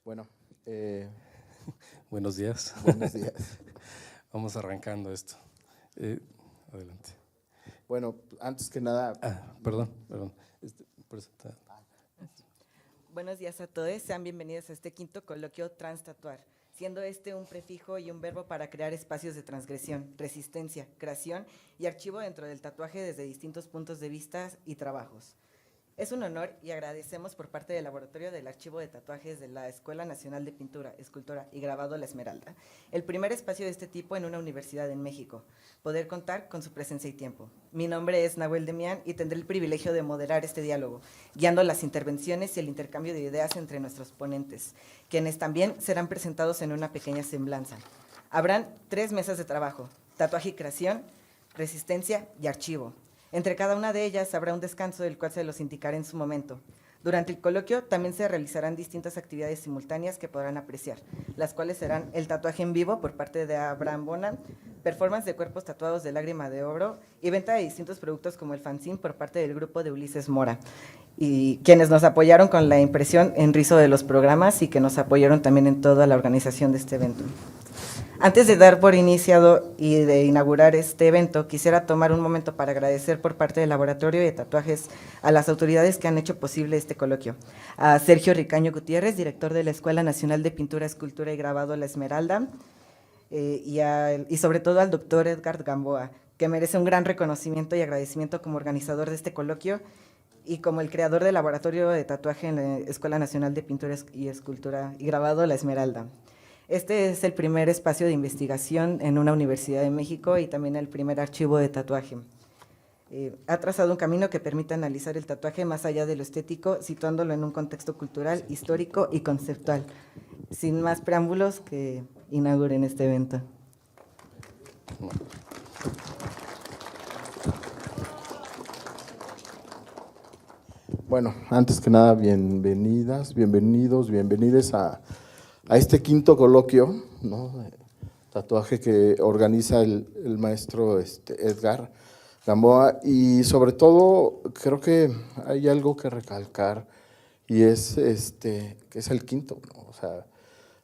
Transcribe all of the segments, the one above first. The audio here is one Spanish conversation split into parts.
Bueno, Buenos días. buenos días. Vamos arrancando esto. Adelante. Bueno, antes que nada, Perdón. Presenta. Buenos días a todos, sean bienvenidos a este quinto coloquio Transtatuar, siendo este un prefijo y un verbo para crear espacios de transgresión, resistencia, creación y archivo dentro del tatuaje desde distintos puntos de vista y trabajos. Es un honor y agradecemos por parte del Laboratorio del Archivo de Tatuajes de la Escuela Nacional de Pintura, Escultura y Grabado La Esmeralda, el primer espacio de este tipo en una universidad en México, poder contar con su presencia y tiempo. Mi nombre es Nahuel Demián y tendré el privilegio de moderar este diálogo, guiando las intervenciones y el intercambio de ideas entre nuestros ponentes, quienes también serán presentados en una pequeña semblanza. Habrán 3 mesas de trabajo: tatuaje y creación, resistencia y archivo. Entre cada una de ellas habrá un descanso del cual se los indicaré en su momento. Durante el coloquio también se realizarán distintas actividades simultáneas que podrán apreciar, las cuales serán el tatuaje en vivo por parte de Abraham Bonan, performance de cuerpos tatuados de lágrima de oro y venta de distintos productos como el fanzine por parte del grupo de Ulises Mora, y quienes nos apoyaron con la impresión en rizo de los programas y que nos apoyaron también en toda la organización de este evento. Antes de dar por iniciado y de inaugurar este evento, quisiera tomar un momento para agradecer por parte del Laboratorio de Tatuajes a las autoridades que han hecho posible este coloquio. A Sergio Ricaño Gutiérrez, director de la Escuela Nacional de Pintura, Escultura y Grabado La Esmeralda, y sobre todo al doctor Edgar Gamboa, que merece un gran reconocimiento y agradecimiento como organizador de este coloquio y como el creador del Laboratorio de Tatuaje en la Escuela Nacional de Pintura y Escultura y Grabado La Esmeralda. Este es el primer espacio de investigación en una universidad de México y también el primer archivo de tatuaje. Ha trazado un camino que permite analizar el tatuaje más allá de lo estético, situándolo en un contexto cultural, histórico y conceptual. Sin más preámbulos, que inauguren este evento. bueno, antes que nada, bienvenidas, bienvenidos, bienvenides a este quinto coloquio, ¿no? Tatuaje que organiza el maestro Edgar Gamboa, y sobre todo creo que hay algo que recalcar y es que es el quinto, ¿no? O sea,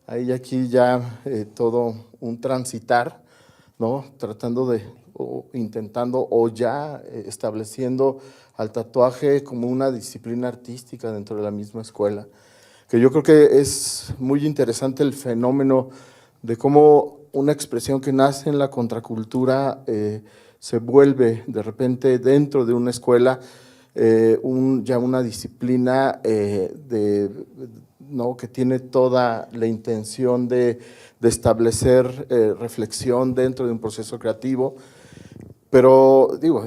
hay aquí ya todo un transitar, ¿no? Tratando de, o intentando, o ya estableciendo al tatuaje como una disciplina artística dentro de la misma escuela, que yo creo que es muy interesante el fenómeno de cómo una expresión que nace en la contracultura se vuelve de repente dentro de una escuela ya una disciplina ¿no? que tiene toda la intención de establecer reflexión dentro de un proceso creativo. Pero digo,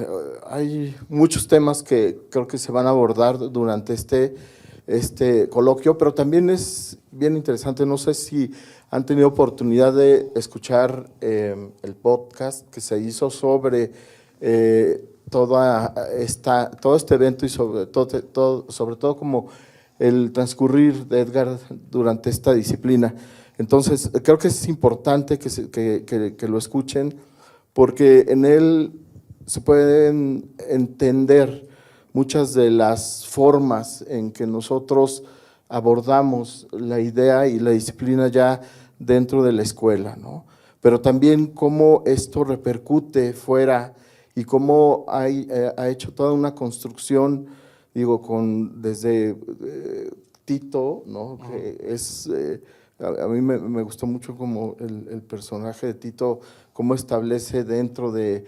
hay muchos temas que creo que se van a abordar durante este coloquio, pero también es bien interesante, no sé si han tenido oportunidad de escuchar el podcast que se hizo sobre todo este evento y sobre todo como el transcurrir de Edgar durante esta disciplina. Entonces, creo que es importante que lo escuchen, porque en él se pueden entender muchas de las formas en que nosotros abordamos la idea y la disciplina ya dentro de la escuela, ¿no? Pero también cómo esto repercute fuera y cómo ha hecho toda una construcción, digo, desde Tito, ¿no? Que es… a mí me gustó mucho como el personaje de Tito, cómo establece dentro de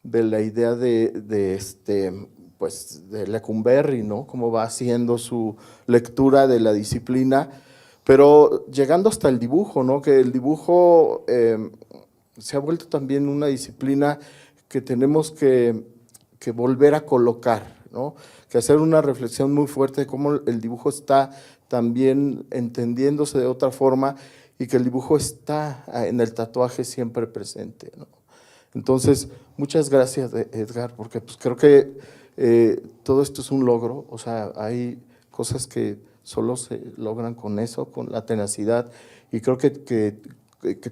la idea pues de Lecumberri, ¿no? Cómo va haciendo su lectura de la disciplina, pero llegando hasta el dibujo, ¿no? Que el dibujo se ha vuelto también una disciplina que tenemos que volver a colocar, ¿no? Que hacer una reflexión muy fuerte de cómo el dibujo está también entendiéndose de otra forma y que el dibujo está en el tatuaje siempre presente, ¿no? Entonces, muchas gracias, Edgar, porque pues creo que todo esto es un logro, o sea, hay cosas que solo se logran con eso, con la tenacidad, y creo que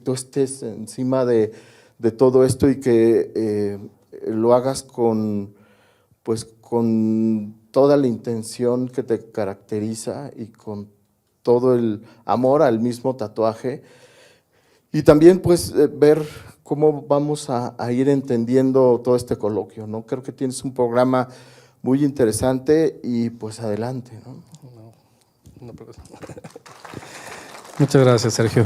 tú estés encima de todo esto y que lo hagas pues con toda la intención que te caracteriza y con todo el amor al mismo tatuaje y también pues ver cómo vamos a ir entendiendo todo este coloquio, ¿no? Creo que tienes un programa muy interesante y pues adelante, ¿no? Muchas gracias, Sergio.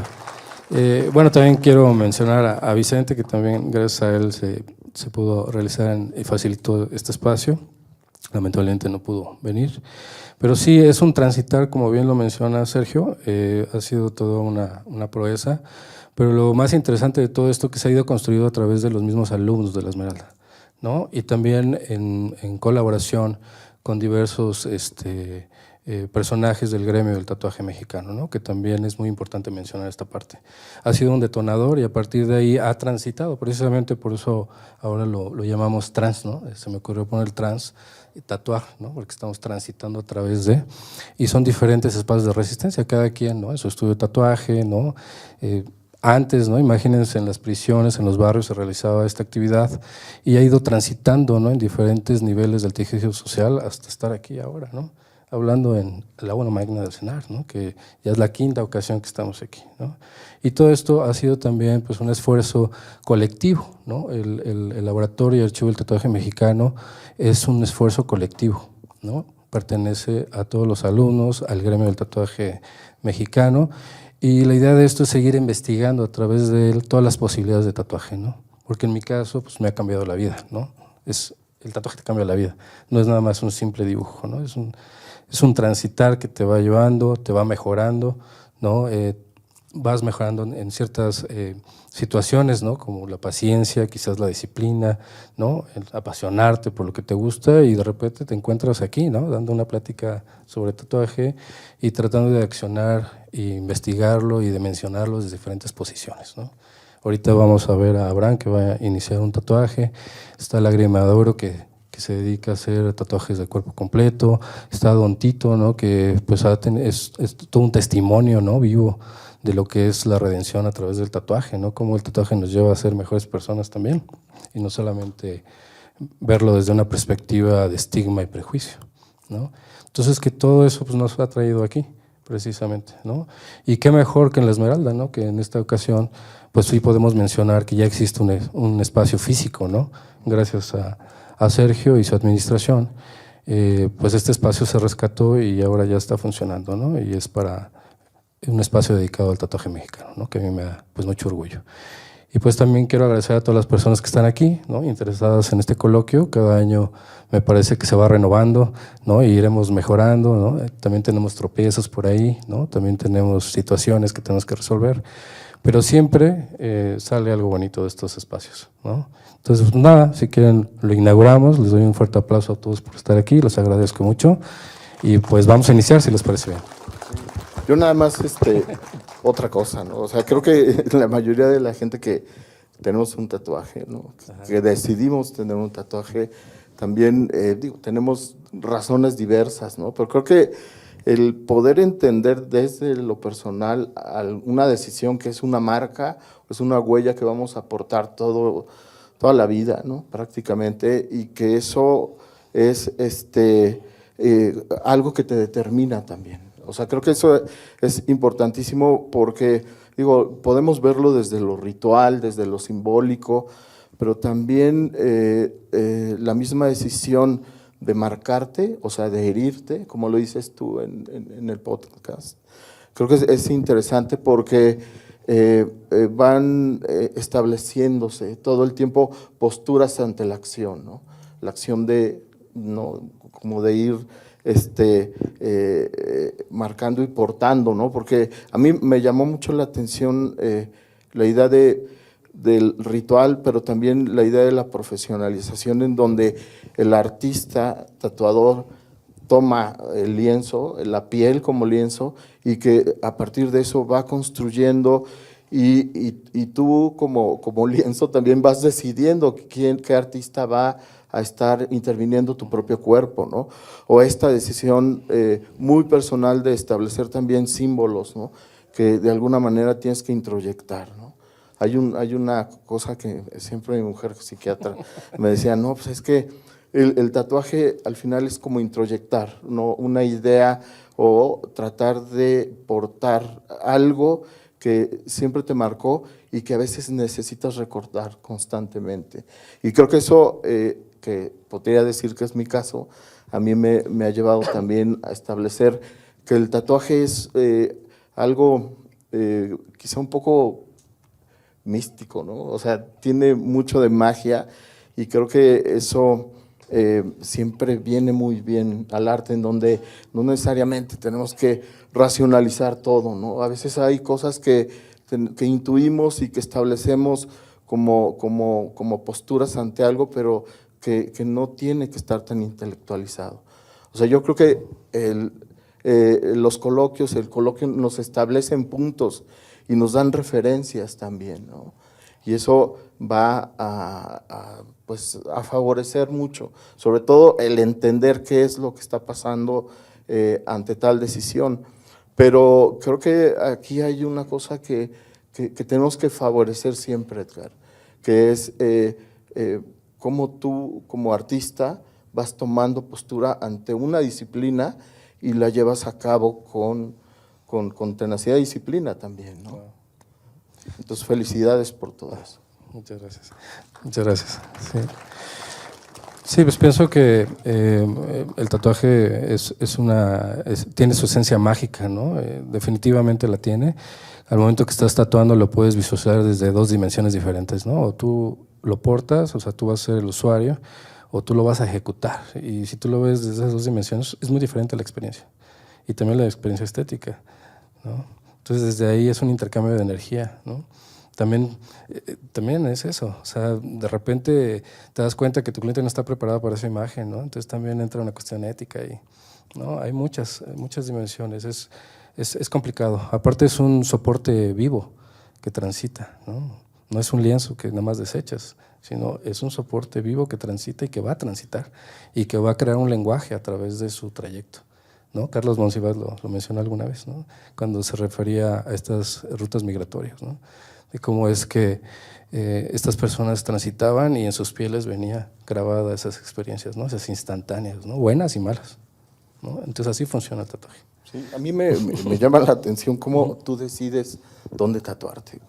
Bueno, también quiero mencionar a Vicente, que también gracias a él se pudo realizar y facilitó este espacio. Lamentablemente no pudo venir, pero sí es un transitar, como bien lo menciona Sergio, ha sido toda una proeza, pero lo más interesante de todo esto que se ha ido construido a través de los mismos alumnos de la Esmeralda, ¿no? Y también en colaboración con diversos personajes del gremio del tatuaje mexicano, ¿no? Que también es muy importante mencionar esta parte. Ha sido un detonador y a partir de ahí ha transitado, precisamente por eso ahora lo llamamos trans, ¿no? Se me ocurrió poner trans y tatuar, ¿no? Porque estamos transitando a través de, y son diferentes espacios de resistencia, cada quien, ¿no? En su estudio de tatuaje, ¿no? Antes, ¿no? Imagínense, en las prisiones, en los barrios se realizaba esta actividad y ha ido transitando, ¿no? En diferentes niveles del tejido social hasta estar aquí ahora, ¿no? Hablando en el aula magna del CENAR, ¿no? Que ya es la quinta ocasión que estamos aquí, ¿no? Y todo esto ha sido también pues, un esfuerzo colectivo, ¿no? El Laboratorio y Archivo del Tatuaje Mexicano es un esfuerzo colectivo, ¿no? Pertenece a todos los alumnos, al gremio del tatuaje mexicano, y la idea de esto es seguir investigando a través de él todas las posibilidades de tatuaje, ¿no? Porque en mi caso pues, me ha cambiado la vida, ¿no? El tatuaje te cambia la vida, no es nada más un simple dibujo, ¿no? Es un transitar que te va llevando, te va mejorando, ¿no? Vas mejorando en ciertas situaciones, ¿no? Como la paciencia, quizás la disciplina, ¿no? El apasionarte por lo que te gusta y de repente te encuentras aquí, ¿no? Dando una plática sobre tatuaje y tratando de accionar e investigarlo y de mencionarlo desde diferentes posiciones, ¿no? Ahorita vamos a ver a Abraham, que va a iniciar un tatuaje. Está Lágrima de Oro, que se dedica a hacer tatuajes de cuerpo completo. Está Don Tito, ¿no? Que pues es todo un testimonio, ¿no? Vivo de lo que es la redención a través del tatuaje, ¿no? Cómo el tatuaje nos lleva a ser mejores personas también, y no solamente verlo desde una perspectiva de estigma y prejuicio, ¿no? Entonces, que todo eso pues, nos ha traído aquí, precisamente, ¿no? Y qué mejor que en la Esmeralda, ¿no? Que en esta ocasión, pues sí podemos mencionar que ya existe un espacio físico, ¿no? Gracias a Sergio y su administración, pues este espacio se rescató y ahora ya está funcionando, ¿no? Y es para un espacio dedicado al tatuaje mexicano, ¿no? Que a mí me da pues, mucho orgullo. Y pues también quiero agradecer a todas las personas que están aquí, ¿no? Interesadas en este coloquio. Cada año me parece que se va renovando, ¿no? Y iremos mejorando, ¿no? También tenemos tropiezos por ahí, ¿no? También tenemos situaciones que tenemos que resolver, pero siempre sale algo bonito de estos espacios, ¿no? Entonces, pues nada, si quieren lo inauguramos, les doy un fuerte aplauso a todos por estar aquí, los agradezco mucho y pues vamos a iniciar si les parece bien. Yo nada más, otra cosa, ¿no? O sea, creo que la mayoría de la gente que tenemos un tatuaje, ¿no? Que decidimos tener un tatuaje, también, tenemos razones diversas, ¿no? Pero creo que el poder entender desde lo personal una decisión que es una marca, es una huella que vamos a aportar toda la vida, ¿no? Prácticamente, y que eso es algo que te determina también. O sea, creo que eso es importantísimo porque, podemos verlo desde lo ritual, desde lo simbólico, pero también la misma decisión de marcarte, o sea, de herirte, como lo dices tú en el podcast. Creo que es interesante porque van estableciéndose todo el tiempo posturas ante la acción, ¿no? La acción de, ¿no? Como de ir marcando y portando, ¿no? Porque a mí me llamó mucho la atención la idea del ritual, pero también la idea de la profesionalización en donde el artista tatuador toma el lienzo, la piel como lienzo, y que a partir de eso va construyendo y tú como lienzo también vas decidiendo qué artista va a estar interviniendo tu propio cuerpo, ¿no? O esta decisión muy personal de establecer también símbolos, ¿no? Que de alguna manera tienes que introyectar, ¿no? Hay una cosa que siempre mi mujer psiquiatra me decía, no, pues es que el tatuaje al final es como introyectar, ¿no? Una idea o tratar de portar algo que siempre te marcó y que a veces necesitas recordar constantemente. Y creo que eso, que podría decir que es mi caso, a mí me ha llevado también a establecer que el tatuaje es algo quizá un poco místico, ¿no? O sea, tiene mucho de magia y creo que eso siempre viene muy bien al arte, en donde no necesariamente tenemos que racionalizar todo, ¿no? A veces hay cosas que intuimos y que establecemos como posturas ante algo, pero que no tiene que estar tan intelectualizado. O sea, yo creo que los coloquios, el coloquio nos establecen puntos y nos dan referencias también, ¿no? Y eso va pues, a favorecer mucho, sobre todo el entender qué es lo que está pasando ante tal decisión. Pero creo que aquí hay una cosa que tenemos que favorecer siempre, Edgar, que es cómo tú como artista vas tomando postura ante una disciplina y la llevas a cabo con tenacidad y disciplina también, ¿no? Entonces, felicidades por todo eso. Muchas gracias. Muchas gracias. Sí, sí, pues pienso que el tatuaje tiene su esencia mágica, ¿no? Definitivamente la tiene. Al momento que estás tatuando lo puedes visualizar desde dos dimensiones diferentes, ¿no? O tú lo portas, o sea, tú vas a ser el usuario, o tú lo vas a ejecutar. Y si tú lo ves desde esas dos dimensiones, es muy diferente la experiencia. Y también la experiencia estética, ¿no? Entonces, desde ahí es un intercambio de energía, ¿no? También es eso, o sea, de repente te das cuenta que tu cliente no está preparado para esa imagen, ¿no? Entonces también entra una cuestión ética y, ¿no? Hay muchas dimensiones, es complicado. Aparte es un soporte vivo que transita, ¿no? No es un lienzo que nada más desechas, sino es un soporte vivo que transita y que va a transitar y que va a crear un lenguaje a través de su trayecto, ¿no? Carlos Monsiváis lo mencionó alguna vez, ¿no? Cuando se refería a estas rutas migratorias, ¿no? De cómo es que estas personas transitaban y en sus pieles venía grabada esas experiencias, ¿no? Esas instantáneas, ¿no? Buenas y malas, ¿no? Entonces así funciona el tatuaje. Sí, a mí me llama la atención cómo tú decides dónde tatuarte.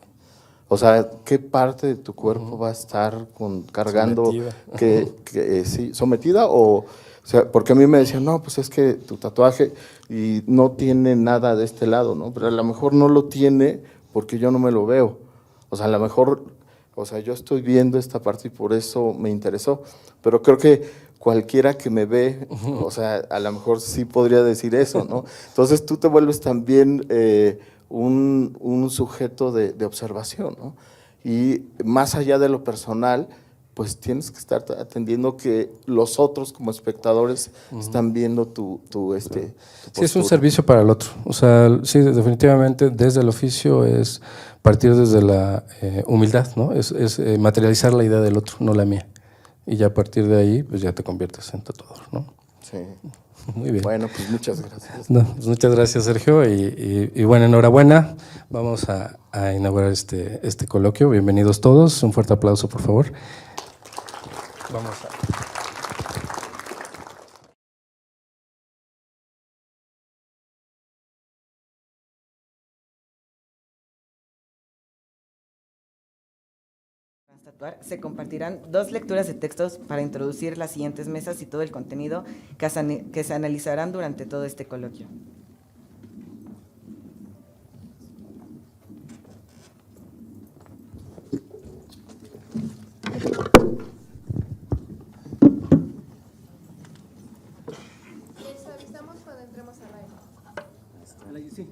O sea, ¿qué parte de tu cuerpo va a estar cargando? Sí, ¿sometida o sea, porque a mí me decían, no, pues es que tu tatuaje y no tiene nada de este lado, ¿no? Pero a lo mejor no lo tiene porque yo no me lo veo. O sea, a lo mejor, o sea, yo estoy viendo esta parte y por eso me interesó. Pero creo que cualquiera que me ve, o sea, a lo mejor sí podría decir eso, ¿no? Entonces tú te vuelves también un sujeto de observación, ¿no? Y más allá de lo personal, pues tienes que estar atendiendo que los otros como espectadores están viendo tu Sí, es un postura. servicio para el otro. O sea, sí, definitivamente desde el oficio es partir desde la humildad, ¿no? Es materializar la idea del otro, no la mía. Y ya a partir de ahí, pues ya te conviertes en tatuador, ¿no? Sí. Muy bien. Bueno, pues muchas gracias. No, pues muchas gracias, Sergio, y bueno, enhorabuena. Vamos a inaugurar este coloquio. Bienvenidos todos. Un fuerte aplauso, por favor. Vamos a... Tatuar, se compartirán 2 lecturas de textos para introducir las siguientes mesas y todo el contenido que se analizarán durante todo este coloquio. Les avisamos cuando entremos a live. Sí.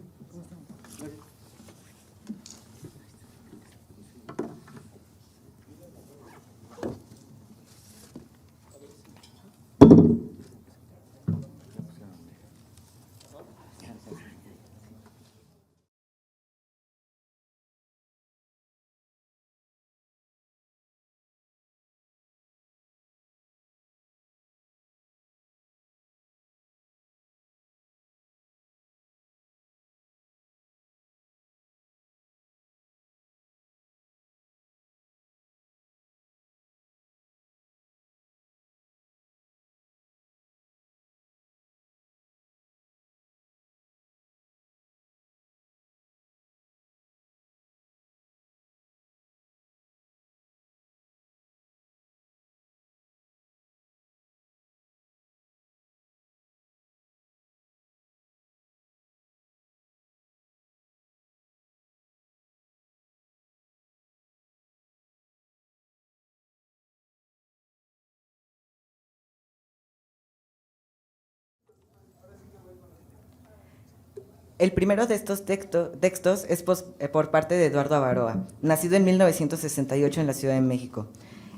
El primero de estos textos es por parte de Eduardo Avaroa, nacido en 1968 en la Ciudad de México.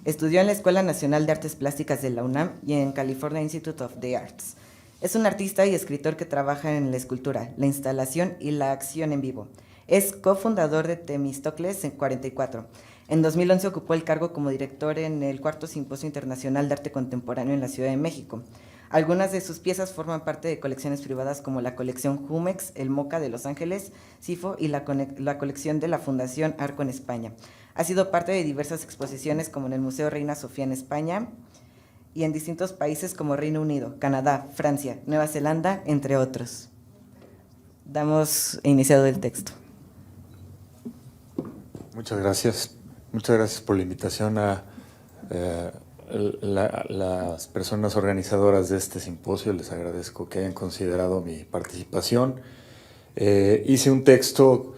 Estudió en la Escuela Nacional de Artes Plásticas de la UNAM y en California Institute of the Arts. Es un artista y escritor que trabaja en la escultura, la instalación y la acción en vivo. Es cofundador de Temistocles en 44. En 2011 ocupó el cargo como director en el Cuarto Simposio Internacional de Arte Contemporáneo en la Ciudad de México. Algunas de sus piezas forman parte de colecciones privadas como la colección Jumex, el MoCA de Los Ángeles, CIFO y la colección de la Fundación Arco en España. Ha sido parte de diversas exposiciones como en el Museo Reina Sofía en España y en distintos países como Reino Unido, Canadá, Francia, Nueva Zelanda, entre otros. Damos iniciado el texto. Muchas gracias. Muchas gracias por la invitación a las personas organizadoras de este simposio. Les agradezco que hayan considerado mi participación. Hice un texto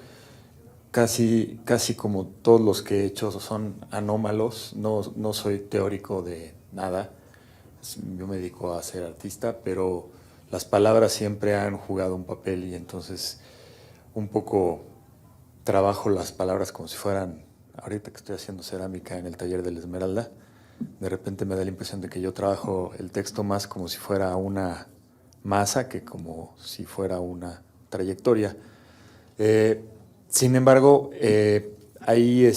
casi como todos los que he hecho son anómalos. No soy teórico de nada. Yo me dedico a ser artista, pero las palabras siempre han jugado un papel y entonces un poco trabajo las palabras como si fueran, ahorita que estoy haciendo cerámica en el taller de la Esmeralda, de repente me da la impresión de que yo trabajo el texto más como si fuera una masa que como si fuera una trayectoria. Sin embargo, ahí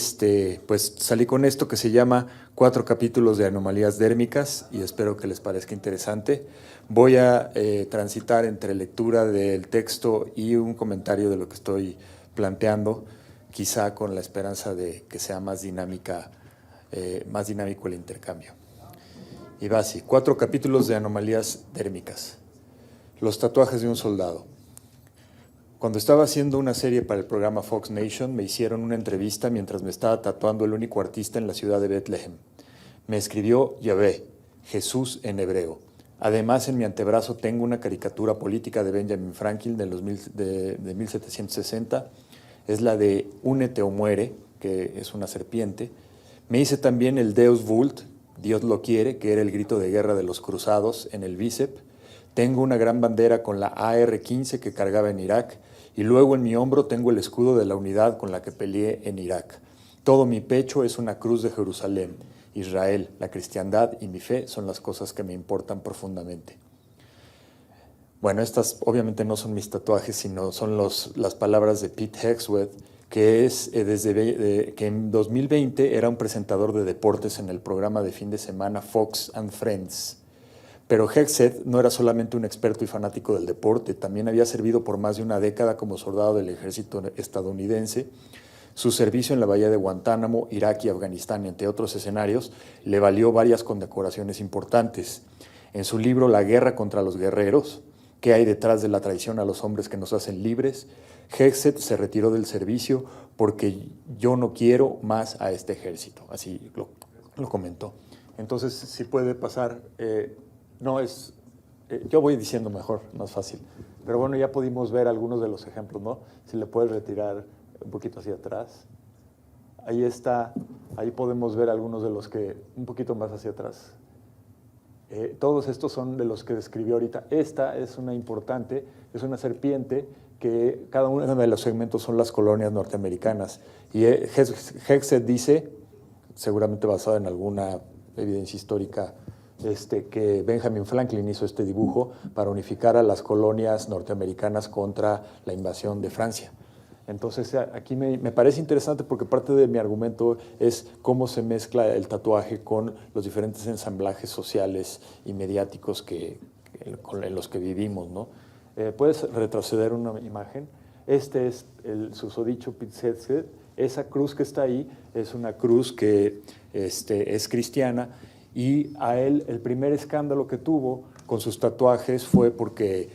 pues salí con esto que se llama 4 capítulos de anomalías dérmicas y espero que les parezca interesante. Voy a transitar entre lectura del texto y un comentario de lo que estoy planteando, quizá con la esperanza de que sea más dinámico el intercambio. Y va así, 4 capítulos de anomalías dérmicas. Los tatuajes de un soldado. Cuando estaba haciendo una serie para el programa Fox Nation, me hicieron una entrevista mientras me estaba tatuando el único artista en la ciudad de Bethlehem. Me escribió Yahvé, Jesús en hebreo. Además, en mi antebrazo tengo una caricatura política de Benjamin Franklin de 1760. Es la de Únete o muere, que es una serpiente. Me hice también el Deus Vult, Dios lo quiere, que era el grito de guerra de los cruzados, en el bíceps. Tengo una gran bandera con la AR-15 que cargaba en Irak y luego en mi hombro tengo el escudo de la unidad con la que peleé en Irak. Todo mi pecho es una cruz de Jerusalén. Israel, la cristiandad y mi fe son las cosas que me importan profundamente. Bueno, estas obviamente no son mis tatuajes, sino son las palabras de Pete Hexworth, que es que en 2020 era un presentador de deportes en el programa de fin de semana Fox and Friends. Pero Hexworth no era solamente un experto y fanático del deporte, también había servido por más de una década como soldado del ejército estadounidense. Su servicio en la bahía de Guantánamo, Irak y Afganistán, entre otros escenarios, le valió varias condecoraciones importantes. En su libro La guerra contra los guerreros, ¿qué hay detrás de la traición a los hombres que nos hacen libres?, Hexworth se retiró del servicio porque yo no quiero más a este ejército. Así lo comentó. Entonces, si puede pasar, yo voy diciendo mejor, más fácil. Pero bueno, ya pudimos ver algunos de los ejemplos, ¿no? Si le puedes retirar un poquito hacia atrás. Ahí está, ahí podemos ver algunos de los que, un poquito más hacia atrás. Todos estos son de los que describió ahorita. Esta es una importante, es una serpiente que cada uno de los segmentos son las colonias norteamericanas. Y Hexworth dice, seguramente basado en alguna evidencia histórica, que Benjamin Franklin hizo este dibujo para unificar a las colonias norteamericanas contra la invasión de Francia. Entonces, aquí me parece interesante porque parte de mi argumento es cómo se mezcla el tatuaje con los diferentes ensamblajes sociales y mediáticos en los que vivimos, ¿no? ¿Puedes retroceder una imagen? Este es el susodicho Pete Hexworth. Esa cruz que está ahí es una cruz que es cristiana y a él el primer escándalo que tuvo con sus tatuajes fue porque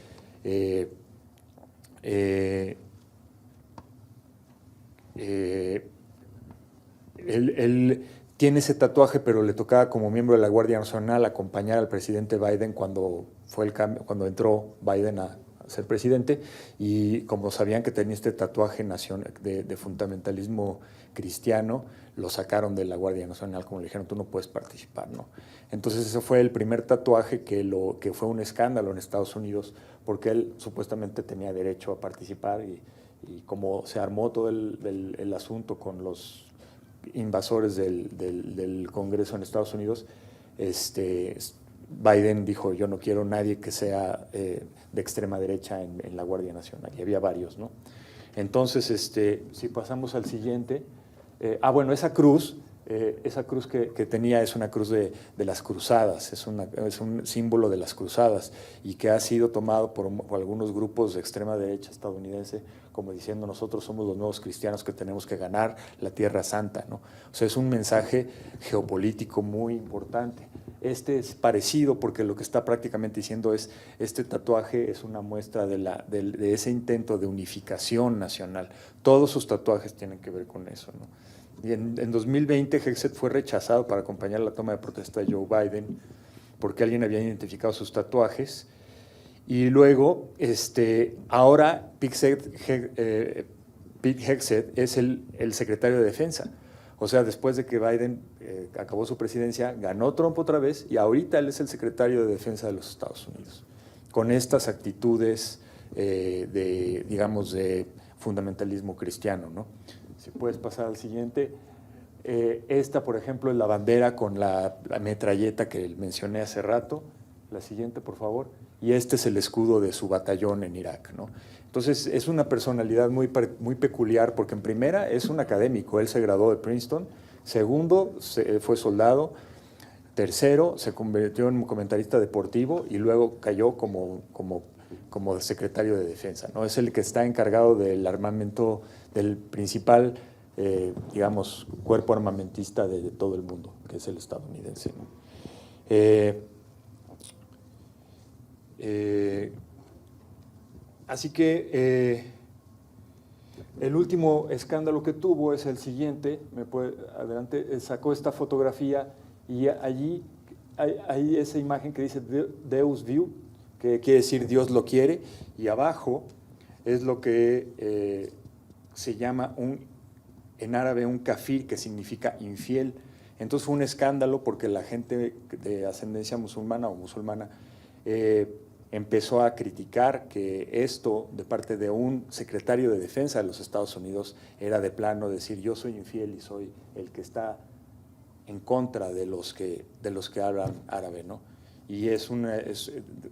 él tiene ese tatuaje, pero le tocaba como miembro de la Guardia Nacional acompañar al presidente Biden cuando entró Biden a ser presidente, y como sabían que tenía este tatuaje de fundamentalismo cristiano, lo sacaron de la Guardia Nacional, como le dijeron, tú no puedes participar, ¿no? Entonces ese fue el primer tatuaje que fue un escándalo en Estados Unidos, porque él supuestamente tenía derecho a participar, y como se armó todo el asunto con los invasores del Congreso en Estados Unidos, Biden dijo, yo no quiero nadie que sea de extrema derecha en la Guardia Nacional, y había varios, ¿no? Entonces, si pasamos al siguiente, bueno, esa cruz que tenía es una cruz de las cruzadas, es un símbolo de las cruzadas, y que ha sido tomado por algunos grupos de extrema derecha estadounidense como diciendo nosotros somos los nuevos cristianos que tenemos que ganar la Tierra Santa, ¿no? O sea, es un mensaje geopolítico muy importante. Este es parecido porque lo que está prácticamente diciendo es, este tatuaje es una muestra de ese intento de unificación nacional. Todos sus tatuajes tienen que ver con eso, ¿no? Y en 2020 Hegseth fue rechazado para acompañar la toma de protesta de Joe Biden porque alguien había identificado sus tatuajes. Y luego, ahora Pete Hegseth es el secretario de Defensa. O sea, después de que Biden acabó su presidencia, ganó Trump otra vez y ahorita él es el secretario de Defensa de los Estados Unidos. Con estas actitudes digamos, de fundamentalismo cristiano, ¿no? Si puedes pasar al siguiente. Esta, por ejemplo, es la bandera con la metralleta que mencioné hace rato. La siguiente, por favor. Y este es el escudo de su batallón en Irak, ¿no? Entonces, es una personalidad muy peculiar porque, en primera, es un académico. Él se graduó de Princeton. Segundo, fue soldado. Tercero, se convirtió en un comentarista deportivo y luego cayó como secretario de Defensa, ¿no? Es el que está encargado del armamento del principal, digamos, cuerpo armamentista de todo el mundo, que es el estadounidense, ¿no? Así que el último escándalo que tuvo es el siguiente, adelante, sacó esta fotografía y allí hay esa imagen que dice Deus view, que quiere decir Dios lo quiere, y abajo es lo que se llama en árabe un kafir, que significa infiel. Entonces fue un escándalo porque la gente de ascendencia musulmana o musulmana empezó a criticar que esto de parte de un secretario de Defensa de los Estados Unidos era de plano decir yo soy infiel y soy el que está en contra de los que hablan árabe, ¿no? Y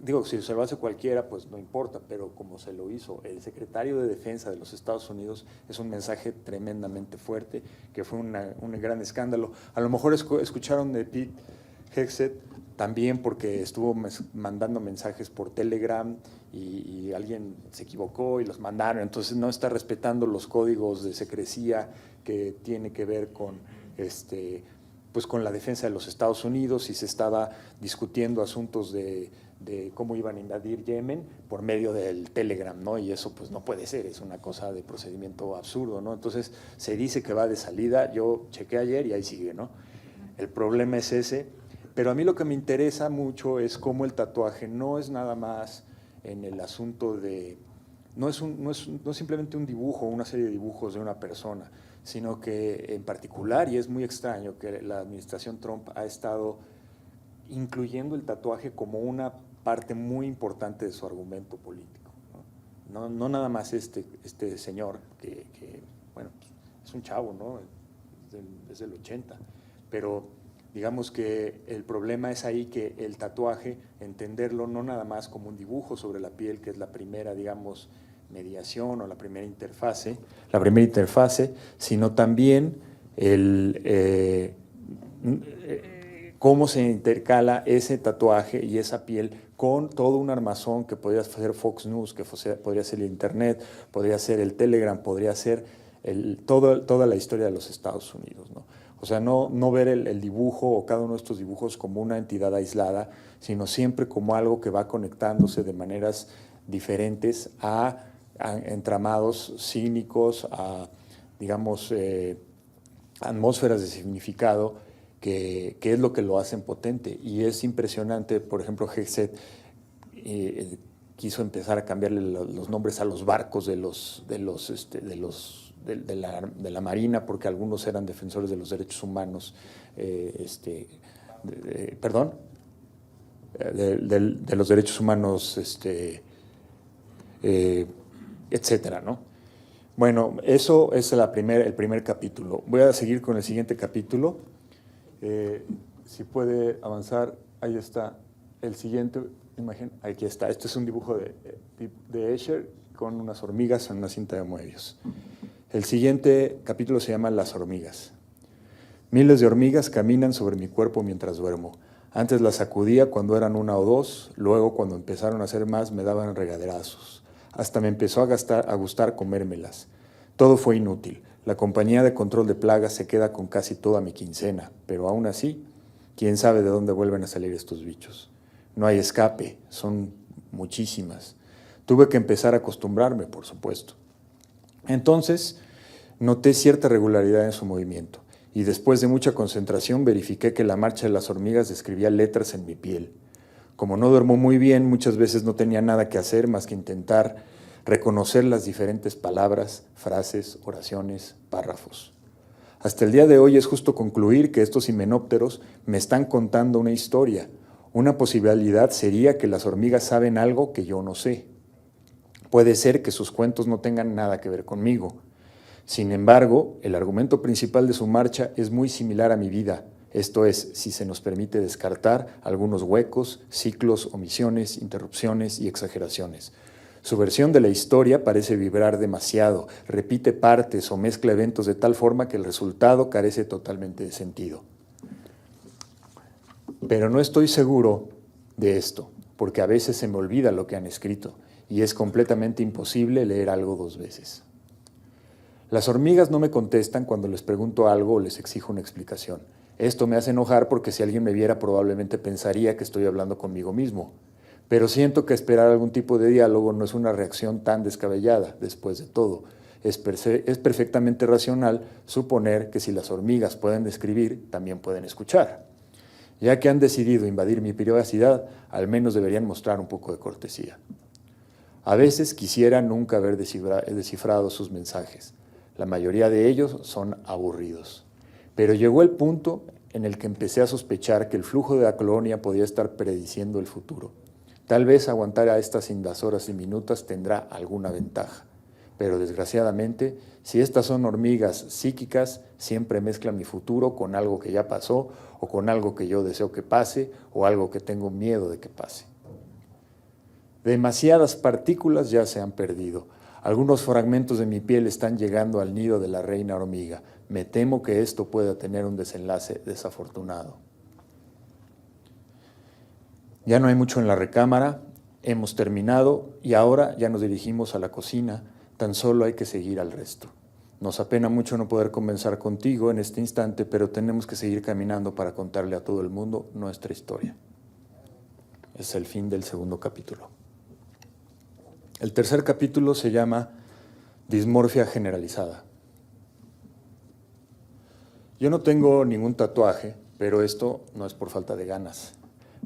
digo, si se lo hace cualquiera, pues no importa, pero como se lo hizo el secretario de Defensa de los Estados Unidos, es un mensaje tremendamente fuerte, que fue un gran escándalo. A lo mejor escucharon de Pete Hegseth también porque estuvo mandando mensajes por Telegram y alguien se equivocó y los mandaron, entonces no está respetando los códigos de secrecía que tiene que ver con pues con la defensa de los Estados Unidos, y se estaba discutiendo asuntos de cómo iban a invadir Yemen por medio del Telegram, ¿no? Y eso pues no puede ser, es una cosa de procedimiento absurdo, ¿no? Entonces se dice que va de salida, yo chequé ayer y ahí sigue, ¿no? El problema es ese, pero a mí lo que me interesa mucho es cómo el tatuaje no es nada más en el asunto de, no es simplemente un dibujo, una serie de dibujos de una persona, sino que en particular, y es muy extraño, que la administración Trump ha estado incluyendo el tatuaje como una parte muy importante de su argumento político, ¿no? No nada más este señor, que bueno, es un chavo, ¿no? Es del 80, pero digamos que el problema es ahí que el tatuaje, entenderlo no nada más como un dibujo sobre la piel, que es la primera, digamos, mediación o la primera interfase, sino también cómo se intercala ese tatuaje y esa piel con todo un armazón que podría ser Fox News, que podría ser el Internet, podría ser el Telegram, podría ser toda la historia de los Estados Unidos, ¿no? O sea, no ver el dibujo o cada uno de estos dibujos como una entidad aislada, sino siempre como algo que va conectándose de maneras diferentes a entramados cínicos, a, digamos, atmósferas de significado, que es lo que lo hacen potente. Y es impresionante, por ejemplo, Hegseth quiso empezar a cambiarle los nombres a los barcos de la Marina, porque algunos eran defensores de los derechos humanos, de los derechos humanos, etcétera, ¿no? Bueno, eso es el primer capítulo. Voy a seguir con el siguiente capítulo. Si puede avanzar, ahí está el siguiente imagen. Aquí está. Este es un dibujo de Escher con unas hormigas en una cinta de Moebius. El siguiente capítulo se llama Las hormigas. Miles de hormigas caminan sobre mi cuerpo mientras duermo. Antes las sacudía cuando eran una o dos, luego cuando empezaron a ser más me daban regaderazos. Hasta me empezó a gustar comérmelas. Todo fue inútil. La compañía de control de plagas se queda con casi toda mi quincena, pero aún así, quién sabe de dónde vuelven a salir estos bichos. No hay escape, son muchísimas. Tuve que empezar a acostumbrarme, por supuesto. Entonces, noté cierta regularidad en su movimiento, y después de mucha concentración verifiqué que la marcha de las hormigas describía letras en mi piel. Como no duermo muy bien, muchas veces no tenía nada que hacer más que intentar reconocer las diferentes palabras, frases, oraciones, párrafos. Hasta el día de hoy es justo concluir que estos himenópteros me están contando una historia. Una posibilidad sería que las hormigas saben algo que yo no sé. Puede ser que sus cuentos no tengan nada que ver conmigo. Sin embargo, el argumento principal de su marcha es muy similar a mi vida. Esto es, si se nos permite descartar algunos huecos, ciclos, omisiones, interrupciones y exageraciones. Su versión de la historia parece vibrar demasiado, repite partes o mezcla eventos de tal forma que el resultado carece totalmente de sentido. Pero no estoy seguro de esto, porque a veces se me olvida lo que han escrito y es completamente imposible leer algo dos veces. Las hormigas no me contestan cuando les pregunto algo o les exijo una explicación. Esto me hace enojar porque si alguien me viera probablemente pensaría que estoy hablando conmigo mismo. Pero siento que esperar algún tipo de diálogo no es una reacción tan descabellada, después de todo. Es perfectamente racional suponer que si las hormigas pueden escribir, también pueden escuchar. Ya que han decidido invadir mi privacidad, al menos deberían mostrar un poco de cortesía. A veces quisiera nunca haber descifrado sus mensajes. La mayoría de ellos son aburridos. Pero llegó el punto en el que empecé a sospechar que el flujo de la colonia podía estar prediciendo el futuro. Tal vez aguantar a estas invasoras diminutas tendrá alguna ventaja. Pero desgraciadamente, si estas son hormigas psíquicas, siempre mezclan mi futuro con algo que ya pasó, o con algo que yo deseo que pase, o algo que tengo miedo de que pase. Demasiadas partículas ya se han perdido. Algunos fragmentos de mi piel están llegando al nido de la reina hormiga. Me temo que esto pueda tener un desenlace desafortunado. Ya no hay mucho en la recámara, hemos terminado y ahora ya nos dirigimos a la cocina, tan solo hay que seguir al resto. Nos apena mucho no poder conversar contigo en este instante, pero tenemos que seguir caminando para contarle a todo el mundo nuestra historia. Es el fin del segundo capítulo. El tercer capítulo se llama Dismorfia generalizada. Yo no tengo ningún tatuaje, pero esto no es por falta de ganas.